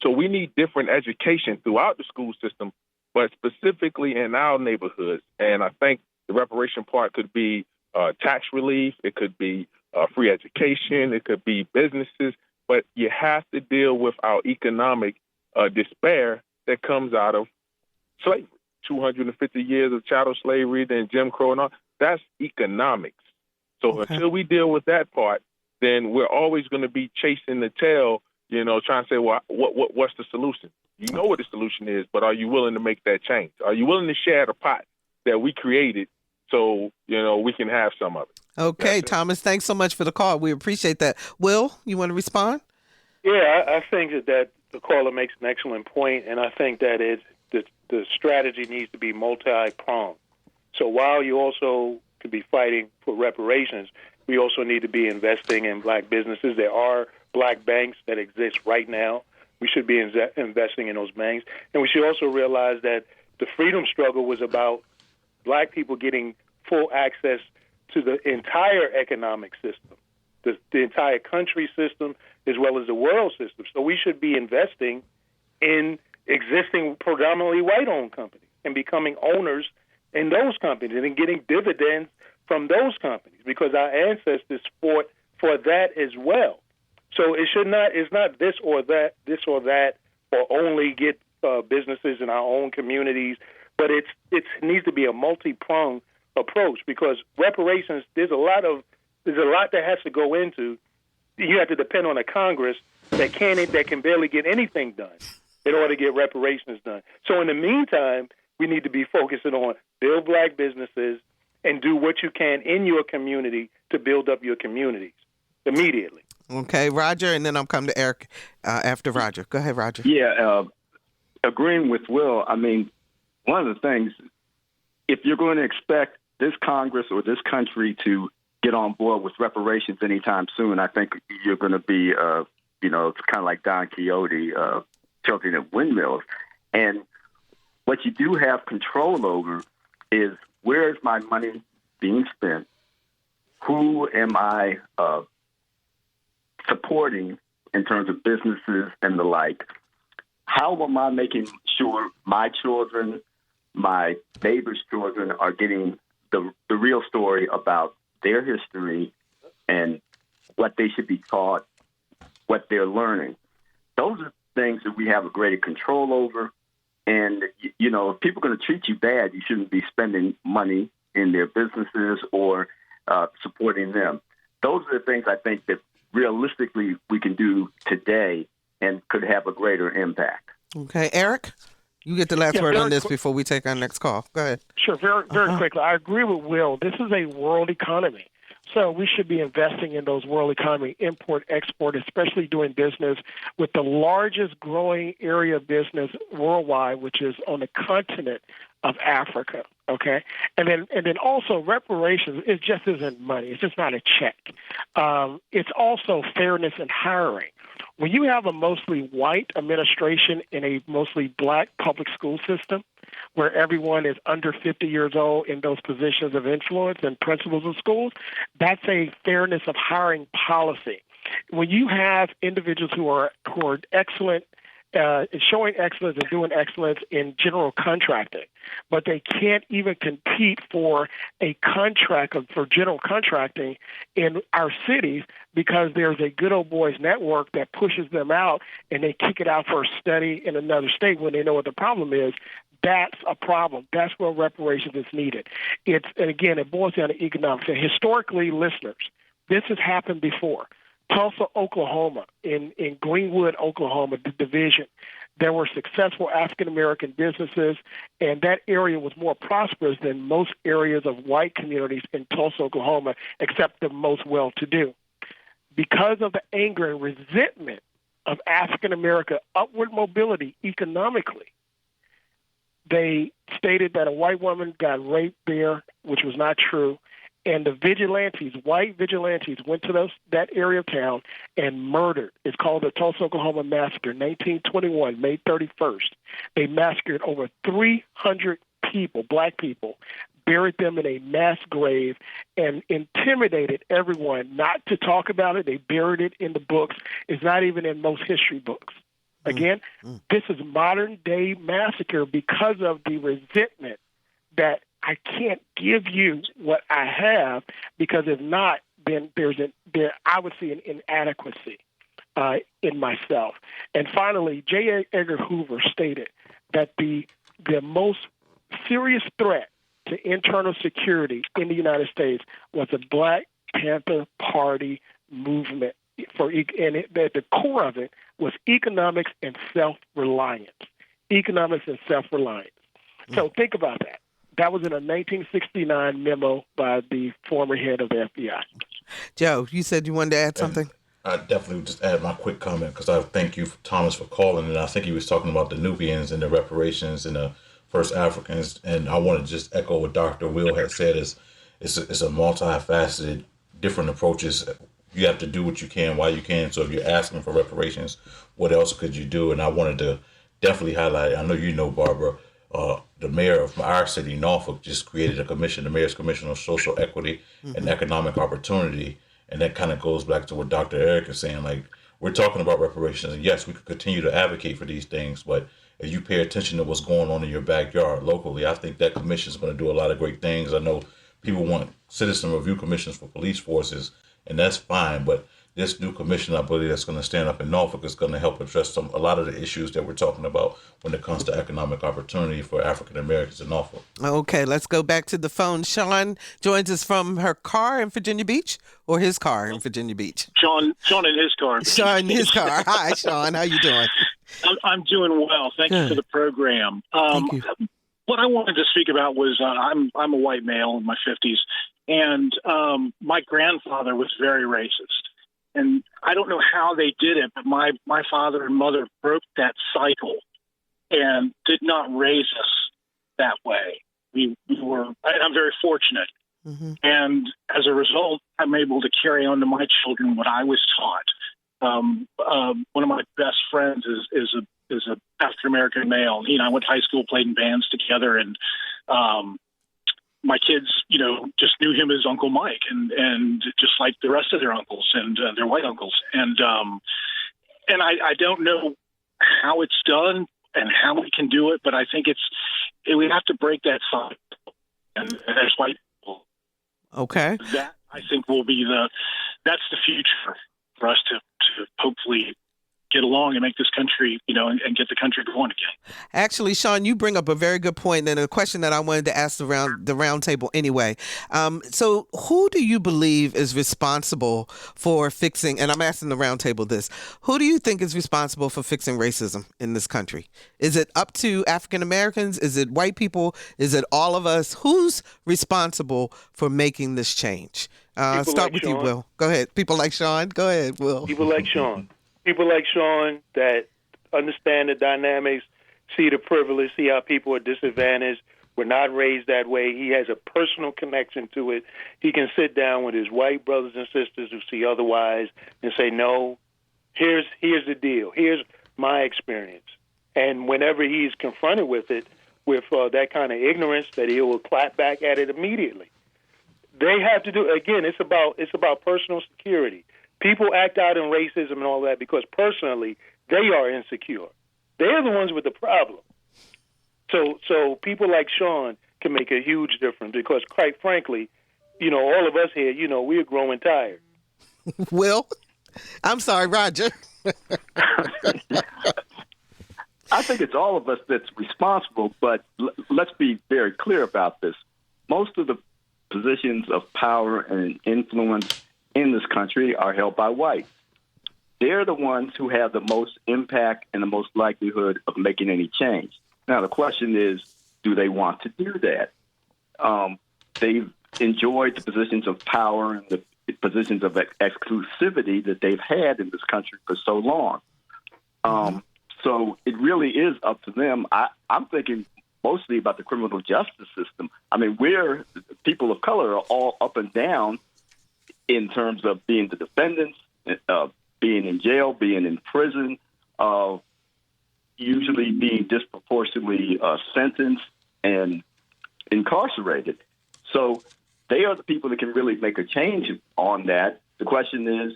So we need different education throughout the school system, but specifically in our neighborhoods. And I think the reparation part could be tax relief. It could be free education. It could be businesses. But you have to deal with our economic despair that comes out of slavery, 250 years of chattel slavery, then Jim Crow and all. That's economics. So until we deal with that part, then we're always going to be chasing the tail, trying to say, well, what's the solution? You know what the solution is, but are you willing to make that change? Are you willing to share the pot that we created so, we can have some of it? Okay, Thomas, thanks so much for the call. We appreciate that. Will, you want to respond? Yeah, I think that the caller makes an excellent point, and I think that the strategy needs to be multi-pronged. So while you also could be fighting for reparations, we also need to be investing in black businesses. There are black banks that exist right now. We should be investing in those banks. And we should also realize that the freedom struggle was about black people getting full access to the entire economic system, the entire country system, as well as the world system. So we should be investing in existing predominantly white-owned companies and becoming owners in those companies and getting dividends from those companies because our ancestors fought for that as well. So it's not this or that, or only get businesses in our own communities, but it needs to be a multi-pronged approach because reparations, there's a lot that has to go into. You have to depend on a Congress that can barely get anything done in order to get reparations done. So in the meantime, we need to be focusing on build black businesses and do what you can in your community to build up your communities immediately. Okay, Roger, and then I'll come to Eric after Roger. Go ahead, Roger. Yeah, agreeing with Will, I mean, one of the things, if you're going to expect this Congress or this country to get on board with reparations anytime soon, I think you're going to be, it's kind of like Don Quixote tilting at windmills. And what you do have control over is where is my money being spent? Who am I supporting in terms of businesses and the like? How am I making sure my children my neighbors' children are getting the real story about their history and what they should be taught, what they're learning. Those are things that we have a greater control over. And, you know, if people are going to treat you bad, you shouldn't be spending money in their businesses or supporting them. Those are the things I think that realistically we can do today and could have a greater impact. Okay, Eric, you get the last word on this before we take our next call. Go ahead. Sure, very quickly. I agree with Will. This is a world economy. So we should be investing in those world economy, import, export, especially doing business with the largest growing area of business worldwide, which is on the continent of Africa. Okay, and then also reparations. It just isn't money. It's just not a check. It's also fairness in hiring. When you have a mostly white administration in a mostly black public school system, where everyone is under 50 years old in those positions of influence and principals of schools, that's a fairness of hiring policy. When you have individuals who are excellent, showing excellence and doing excellence in general contracting, but they can't even compete for a contract for general contracting in our cities because there's a good old boys network that pushes them out and they kick it out for a study in another state when they know what the problem is. That's a problem. That's where reparations is needed. And again, it boils down to economics. And historically, listeners, this has happened before. Tulsa, Oklahoma, in Greenwood, Oklahoma, the division, there were successful African-American businesses, and that area was more prosperous than most areas of white communities in Tulsa, Oklahoma, except the most well-to-do. Because of the anger and resentment of African-American upward mobility economically, they stated that a white woman got raped there, which was not true. And the vigilantes, white vigilantes, went to that area of town and murdered. It's called the Tulsa, Oklahoma Massacre, 1921, May 31st. They massacred over 300 people, black people, buried them in a mass grave, and intimidated everyone not to talk about it. They buried it in the books. It's not even in most history books. Again, this is modern-day massacre because of the resentment that I can't give you what I have because if not, then I would see an inadequacy in myself. And finally, J. Edgar Hoover stated that the most serious threat to internal security in the United States was a Black Panther Party movement. At the core of it was economics and self-reliance. Economics and self-reliance. So think about that. That was in a 1969 memo by the former head of the FBI. Joe, you said you wanted to add something? I definitely would just add my quick comment because I thank you, Thomas, for calling. And I think he was talking about the Nubians and the reparations and the first Africans. And I want to just echo what Dr. Will had said. It's a multifaceted, different approaches. You have to do what you can while you can. So if you're asking for reparations, what else could you do? And I wanted to definitely highlight, I know you know, Barbara, the mayor of our city, Norfolk, just created a commission, the Mayor's Commission on Social Equity and Economic Opportunity. And that kind of goes back to what Dr. Eric is saying. Like, we're talking about reparations. And yes, we could continue to advocate for these things. But if you pay attention to what's going on in your backyard locally, I think that commission is going to do a lot of great things. I know people want citizen review commissions for police forces, and that's fine. But this new commission, I believe, that's going to stand up in Norfolk is going to help address a lot of the issues that we're talking about when it comes to economic opportunity for African Americans in Norfolk. Okay, let's go back to the phone. Sean joins us from her car in Virginia Beach, or his car in Virginia Beach. Sean in his car. Sean in his car. Hi, Sean. How you doing? I'm doing well. Thank you for the program. Thank you. What I wanted to speak about was I'm a white male in my 50s, and my grandfather was very racist. And I don't know how they did it, but my father and mother broke that cycle and did not raise us that way. I'm very fortunate. Mm-hmm. And as a result, I'm able to carry on to my children what I was taught. One of my best friends is a African American male. He and I went to high school, played in bands together, and my kids, just knew him as Uncle Mike, and just like the rest of their uncles and their white uncles. And I don't know how it's done and how we can do it, but I think we have to break that cycle, and as white people, Okay. that I think will be that's the future for us to hopefully get along and make this country, and get the country going again. Actually, Sean, you bring up a very good point and a question that I wanted to ask the round table anyway. So who do you believe is responsible for fixing, and I'm asking the round table this, who do you think is responsible for fixing racism in this country? Is it up to African Americans? Is it white people? Is it all of us? Who's responsible for making this change? Start like with Sean. you, Will. Go ahead. People like Sean. Go ahead, Will. People like Sean. People like Sean that understand the dynamics, see the privilege, see how people are disadvantaged, were not raised that way. He has a personal connection to it. He can sit down with his white brothers and sisters who see otherwise and say, no, here's the deal. Here's my experience. And whenever he's confronted with it, with that kind of ignorance, that he will clap back at it immediately. They have to do, again, it's about personal security. People act out in racism and all that because personally they are insecure. They're the ones with the problem. So people like Sean can make a huge difference because, quite frankly, all of us here, we're growing tired. Will? I'm sorry, Roger. I think it's all of us that's responsible, but let's be very clear about this. Most of the positions of power and influence in this country are held by whites. They're the ones who have the most impact and the most likelihood of making any change. Now, the question is, do they want to do that? They've enjoyed the positions of power and the positions of exclusivity that they've had in this country for so long. So it really is up to them. I'm thinking mostly about the criminal justice system. I mean, we're people of color are all up and down in terms of being the defendants, being in jail, being in prison, usually being disproportionately sentenced and incarcerated. So they are the people that can really make a change on that. The question is,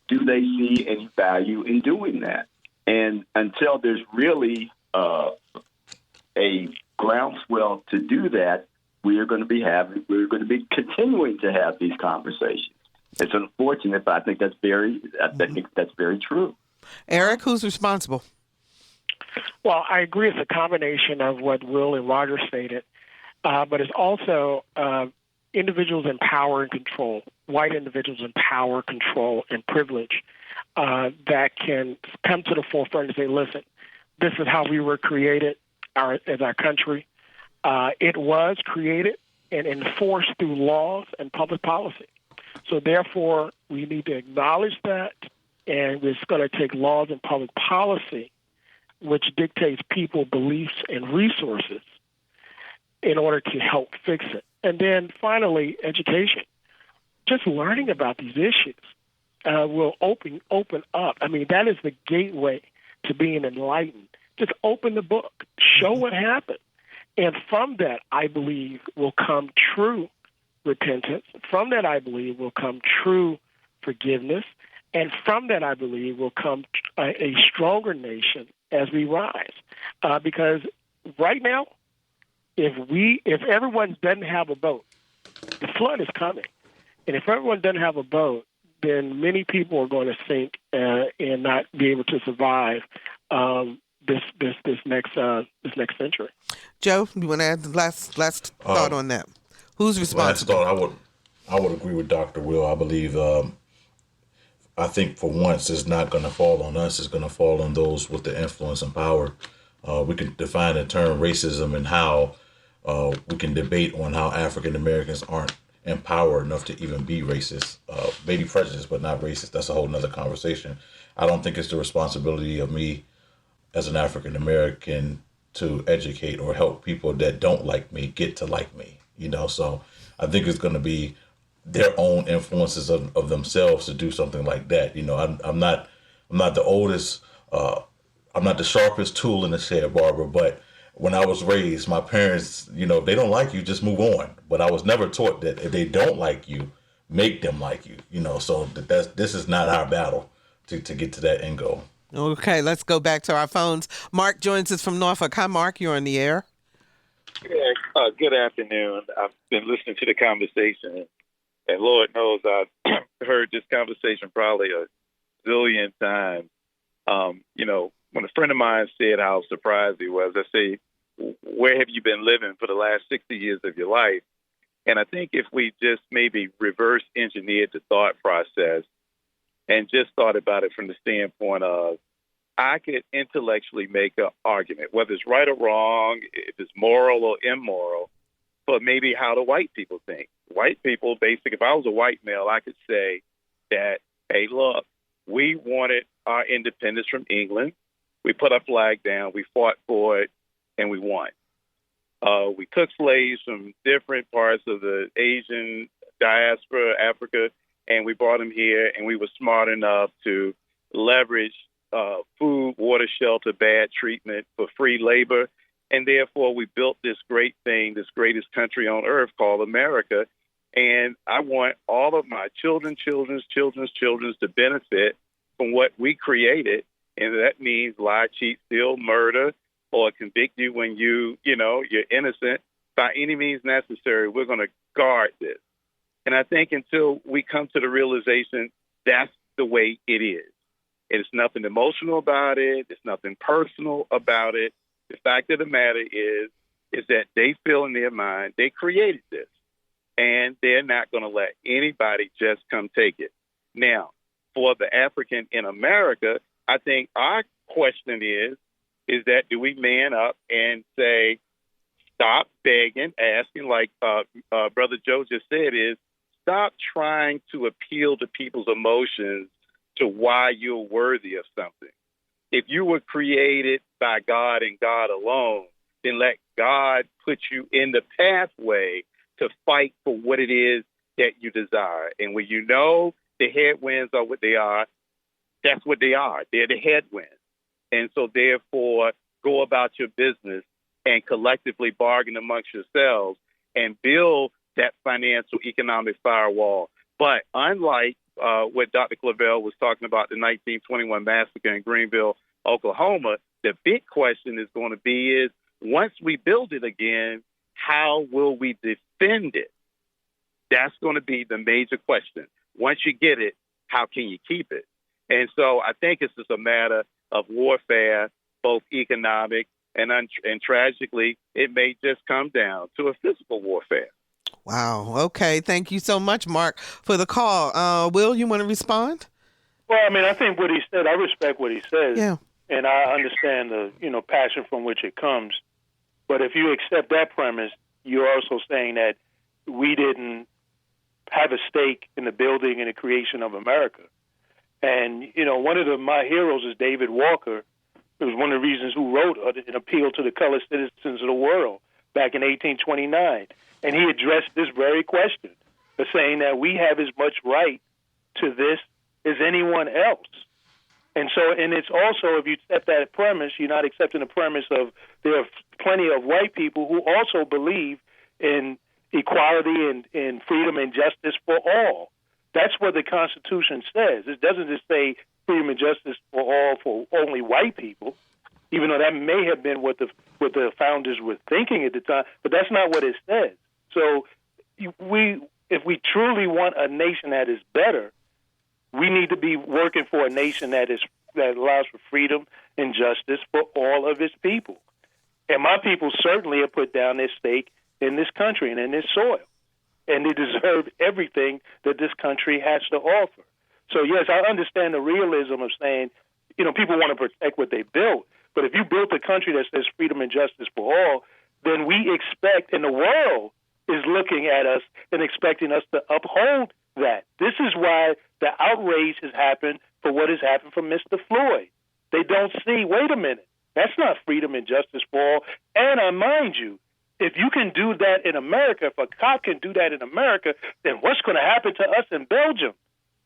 do they see any value in doing that? And until there's really a groundswell to do that, we're going to be continuing to have these conversations. It's unfortunate, but I think that's very true. Eric, who's responsible? Well, I agree. It's a combination of what Will and Roger stated, but it's also individuals in power and control, white individuals in power, control, and privilege that can come to the forefront and say, listen, this is how we were created as our country. It was created and enforced through laws and public policy. So therefore, we need to acknowledge that, and it's going to take laws and public policy, which dictates people, beliefs, and resources in order to help fix it. And then finally, education. Just learning about these issues will open up. I mean, that is the gateway to being enlightened. Just open the book, show what happened. And from that, I believe, will come true repentance. From that, I believe, will come true forgiveness. And from that, I believe, will come a stronger nation as we rise. Because right now, if everyone doesn't have a boat, the flood is coming. And if everyone doesn't have a boat, then many people are going to sink and not be able to survive this next century. Joe, you want to add the last thought on that? Who's responsible? Last thought, I would agree with Dr. Will. I believe, I think for once it's not going to fall on us. It's going to fall on those with the influence and power. We can define the term racism and how we can debate on how African Americans aren't empowered enough to even be racist. Maybe prejudiced, but not racist. That's a whole nother conversation. I don't think it's the responsibility of me as an African American to educate or help people that don't like me get to like me. So I think it's going to be their own influences of themselves to do something like that. I'm not the oldest, I'm not the sharpest tool in the shed, Barbara, but when I was raised, my parents, if they don't like you, just move on. But I was never taught that if they don't like you, make them like you, so this is not our battle to get to that end goal. Okay, let's go back to our phones. Mark joins us from Norfolk. Hi, Mark. You're on the air. Good afternoon. I've been listening to the conversation, and Lord knows I've heard this conversation probably a zillion times. When a friend of mine said how surprised he was, I say, where have you been living for the last 60 years of your life? And I think if we just maybe reverse engineered the thought process and just thought about it from the standpoint of, I could intellectually make an argument, whether it's right or wrong, if it's moral or immoral, but maybe how do white people think? White people, basically, if I was a white male, I could say that, hey, look, we wanted our independence from England. We put our flag down, we fought for it, and we won. We took slaves from different parts of the Asian diaspora, Africa, and we brought them here, and we were smart enough to leverage food, water, shelter, bad treatment for free labor. And therefore, we built this great thing, this greatest country on earth called America. And I want all of my children's to benefit from what we created. And that means lie, cheat, steal, murder, or convict you when you're innocent. By any means necessary, we're going to guard this. And I think until we come to the realization that's the way it is. It's nothing emotional about it. It's nothing personal about it. The fact of the matter is that they feel in their mind they created this, and they're not going to let anybody just come take it. Now, for the African in America, I think our question is that do we man up and say, stop begging, asking, like Brother Joe just said, is stop trying to appeal to people's emotions to why you're worthy of something. If you were created by God and God alone, then let God put you in the pathway to fight for what it is that you desire. And when you know the headwinds are what they are, that's what they are. They're the headwinds. And so therefore, go about your business and collectively bargain amongst yourselves and build that financial economic firewall. But unlike what Dr. Claville was talking about, the 1921 massacre in Greenville, Oklahoma, the big question is going to be is, once we build it again, how will we defend it? That's going to be the major question. Once you get it, how can you keep it? And so I think it's just a matter of warfare, both economic and tragically, it may just come down to a physical warfare. Wow. Okay. Thank you so much, Mark, for the call. Will, you want to respond? Well, I mean, I think what he said, I respect what he says. Yeah. And I understand the, passion from which it comes. But if you accept that premise, you're also saying that we didn't have a stake in the building and the creation of America. And, one of my heroes is David Walker, who was one of the reasons who wrote an appeal to the colored citizens of the world back in 1829. And he addressed this very question of saying that we have as much right to this as anyone else. And it's also, if you accept that premise, you're not accepting the premise of there are plenty of white people who also believe in equality and freedom and justice for all. That's what the Constitution says. It doesn't just say freedom and justice for all for only white people, even though that may have been what the founders were thinking at the time, but that's not what it says. So if we truly want a nation that is better, we need to be working for a nation that allows for freedom and justice for all of its people. And my people certainly have put down their stake in this country and in this soil. And they deserve everything that this country has to offer. So, yes, I understand the realism of saying, people want to protect what they built. But if you built a country that says freedom and justice for all, then we expect, and the world is looking at us and expecting us to uphold that. This is why the outrage has happened for what has happened from Mr. Floyd. They don't see, wait a minute, that's not freedom and justice for all. And I mind you, if you can do that in America, if a cop can do that in America, then what's going to happen to us in Belgium?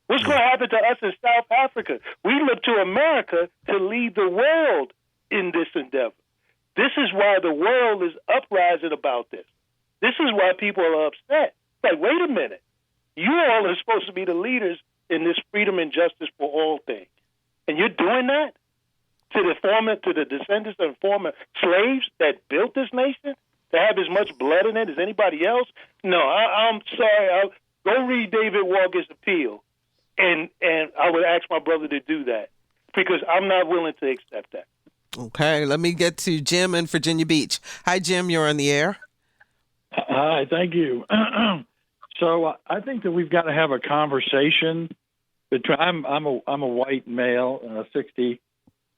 What's going to happen to us in South Africa? We look to America to lead the world in this endeavor. This is why the world is uprising about this. This is why people are upset. Like, wait a minute. You all are supposed to be the leaders in this freedom and justice for all thing. And you're doing that to the descendants of former slaves that built this nation, to have as much blood in it as anybody else? No, I'm sorry. Go read David Walker's appeal, and I would ask my brother to do that because I'm not willing to accept that. Okay, let me get to Jim in Virginia Beach. Hi, Jim. You're on the air. Hi, thank you. So I think that we've got to have a conversation. I'm a white male, 60,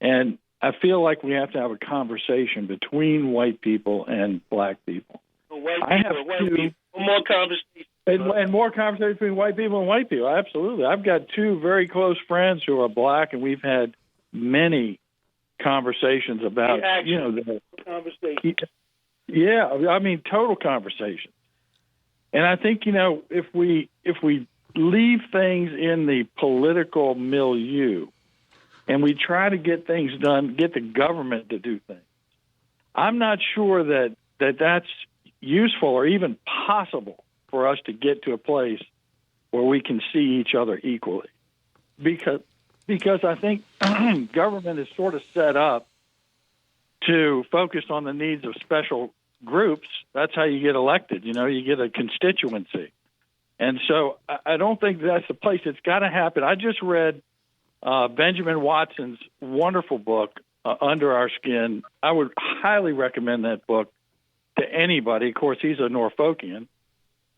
and I feel like we have to have a conversation between white people and black people. I have two. More conversation. And more conversation between white people and white people. Absolutely. I've got two very close friends who are black, and we've had many conversations about, the conversation. Yeah, I mean, total conversation. And I think, if we leave things in the political milieu and we try to get things done, get the government to do things, I'm not sure that that's useful or even possible for us to get to a place where we can see each other equally. Because I think government is sort of set up to focus on the needs of special groups. That's how you get elected. You get a constituency. And so I don't think that's the place. It's got to happen. I just read Benjamin Watson's wonderful book, Under Our Skin. I would highly recommend that book to anybody. Of course, he's a Norfolkian.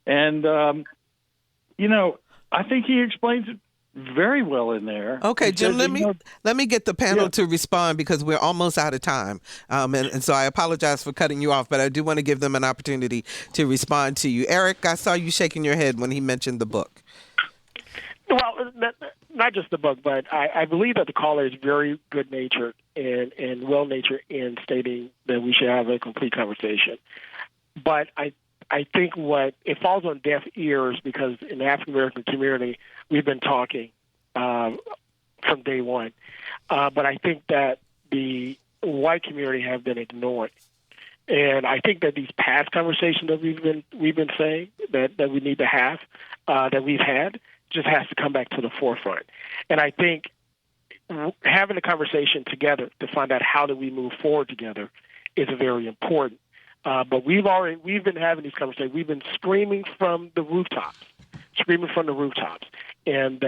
And, I think he explains it very well in there. Okay, Jim, let me get the panel to respond because we're almost out of time. And so I apologize for cutting you off, but I do want to give them an opportunity to respond to you. Eric, I saw you shaking your head when he mentioned the book. Well, not just the book, but I believe that the caller is very good-natured and well-natured in stating that we should have a complete conversation. But I think it falls on deaf ears because in the African-American community, we've been talking from day one. But I think that the white community have been ignored. And I think that these past conversations that we've been saying that we need to have, that we've had, just has to come back to the forefront. And I think having a conversation together to find out how do we move forward together is very important. But we've been having these conversations. We've been screaming from the rooftops. And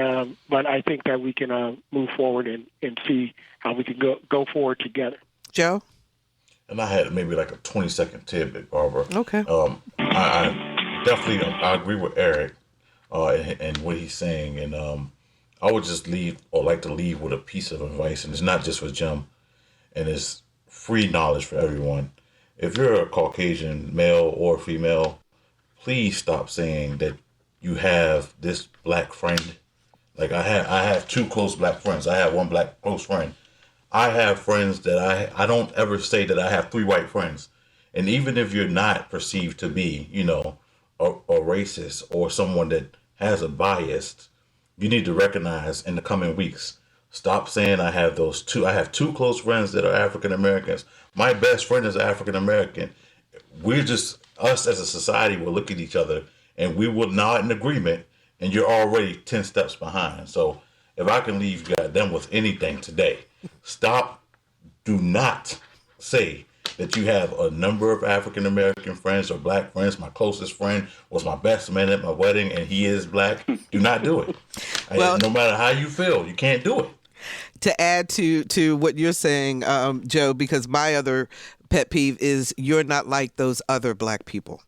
but I think that we can move forward and see how we can go forward together. Joe? And I had maybe like a 20-second tidbit, Barbara. Okay. I definitely agree with Eric and what he's saying. And I would just like to leave with a piece of advice. And it's not just for Jim. And it's free knowledge for everyone. If you're a Caucasian male or female, please stop saying that you have this black friend. Like I have two close black friends. I have one black close friend. I have friends that I don't ever say that I have three white friends. And even if you're not perceived to be, a racist or someone that has a bias, you need to recognize in the coming weeks, stop saying I have two. I have two close friends that are African Americans. My best friend is African American. We're just, us as a society will look at each other and we will nod in agreement, and you're already 10 steps behind. So if I can leave them with anything today, do not say that you have a number of African American friends or black friends. My closest friend was my best man at my wedding and he is black. Do not do it. Well, no matter how you feel, you can't do it. To add to what you're saying, Joe, because my other pet peeve is you're not like those other black people.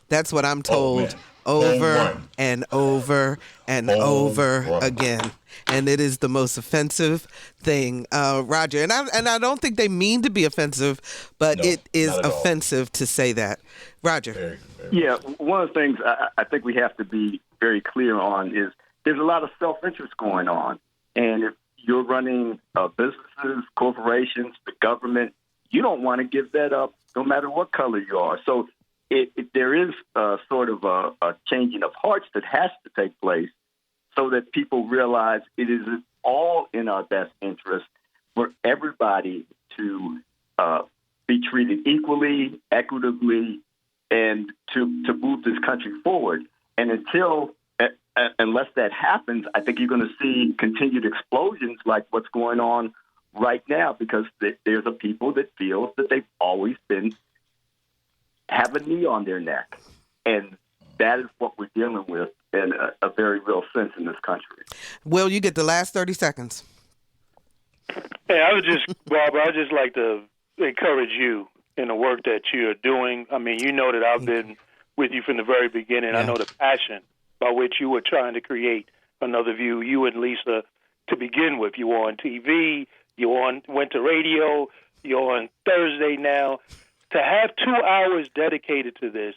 That's what I'm told over and over and over again. And it is the most offensive thing, Roger. And I don't think they mean to be offensive, but it is offensive to say that. Roger. Yeah, one of the things I think we have to be very clear on is there's a lot of self-interest going on. And if you're running businesses, corporations, the government, you don't want to give that up no matter what color you are. So there is sort of a changing of hearts that has to take place so that people realize it is all in our best interest for everybody to be treated equally, equitably, and to move this country forward. And unless that happens, I think you're going to see continued explosions like what's going on right now, because there's a people that feel that they've always been have a knee on their neck. And that is what we're dealing with in a very real sense in this country. Will, you get the last 30 seconds. Hey, Barbara, I would just like to encourage you in the work that you're doing. I mean, you know that I've been with you from the very beginning. Yeah. I know the passion by which you were trying to create another view. You and Lisa, to begin with, you were on TV, went to radio, you're on Thursday now. To have 2 hours dedicated to this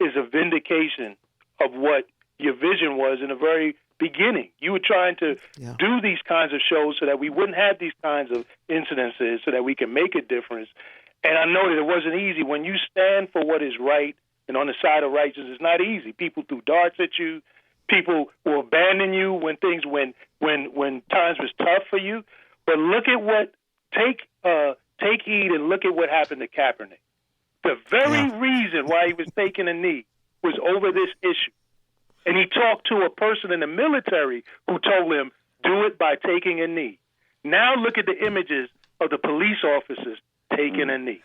is a vindication of what your vision was in the very beginning. You were trying to do these kinds of shows so that we wouldn't have these kinds of incidences, so that we can make a difference. And I know that it wasn't easy. When you stand for what is right and on the side of righteousness, it's not easy. People threw darts at you. People will abandon you when times was tough for you. But look at what take heed and look at what happened to Kaepernick. The very reason why he was taking a knee was over this issue. And he talked to a person in the military who told him, do it by taking a knee. Now look at the images of the police officers taking a knee.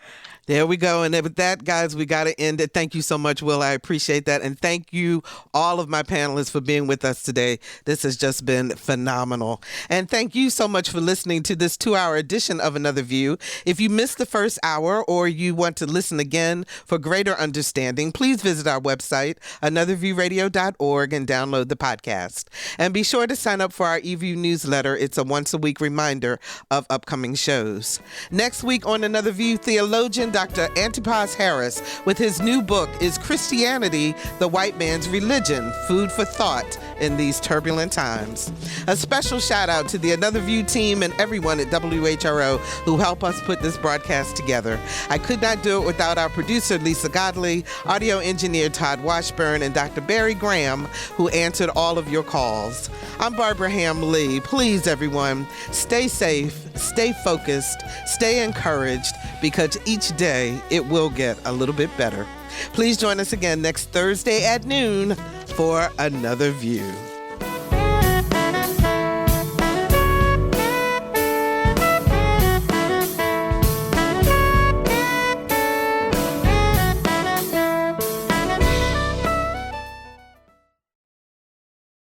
There we go. And with that, guys, we got to end it. Thank you so much, Will. I appreciate that. And thank you, all of my panelists, for being with us today. This has just been phenomenal. And thank you so much for listening to this 2-hour edition of Another View. If you missed the first hour or you want to listen again for greater understanding, please visit our website, anotherviewradio.org, and download the podcast. And be sure to sign up for our eView newsletter. It's a once-a-week reminder of upcoming shows. Next week on Another View, theologian Dr. Antipas Harris with his new book, Is Christianity the White Man's Religion? Food for Thought in These Turbulent Times. A special shout out to the Another View team and everyone at WHRO who help us put this broadcast together. I could not do it without our producer, Lisa Godley, audio engineer Todd Washburn, and Dr. Barry Graham, who answered all of your calls. I'm Barbara Ham Lee. Please, everyone, stay safe, stay focused, stay encouraged, because each day it will get a little bit better. Please join us again next Thursday at noon for Another View.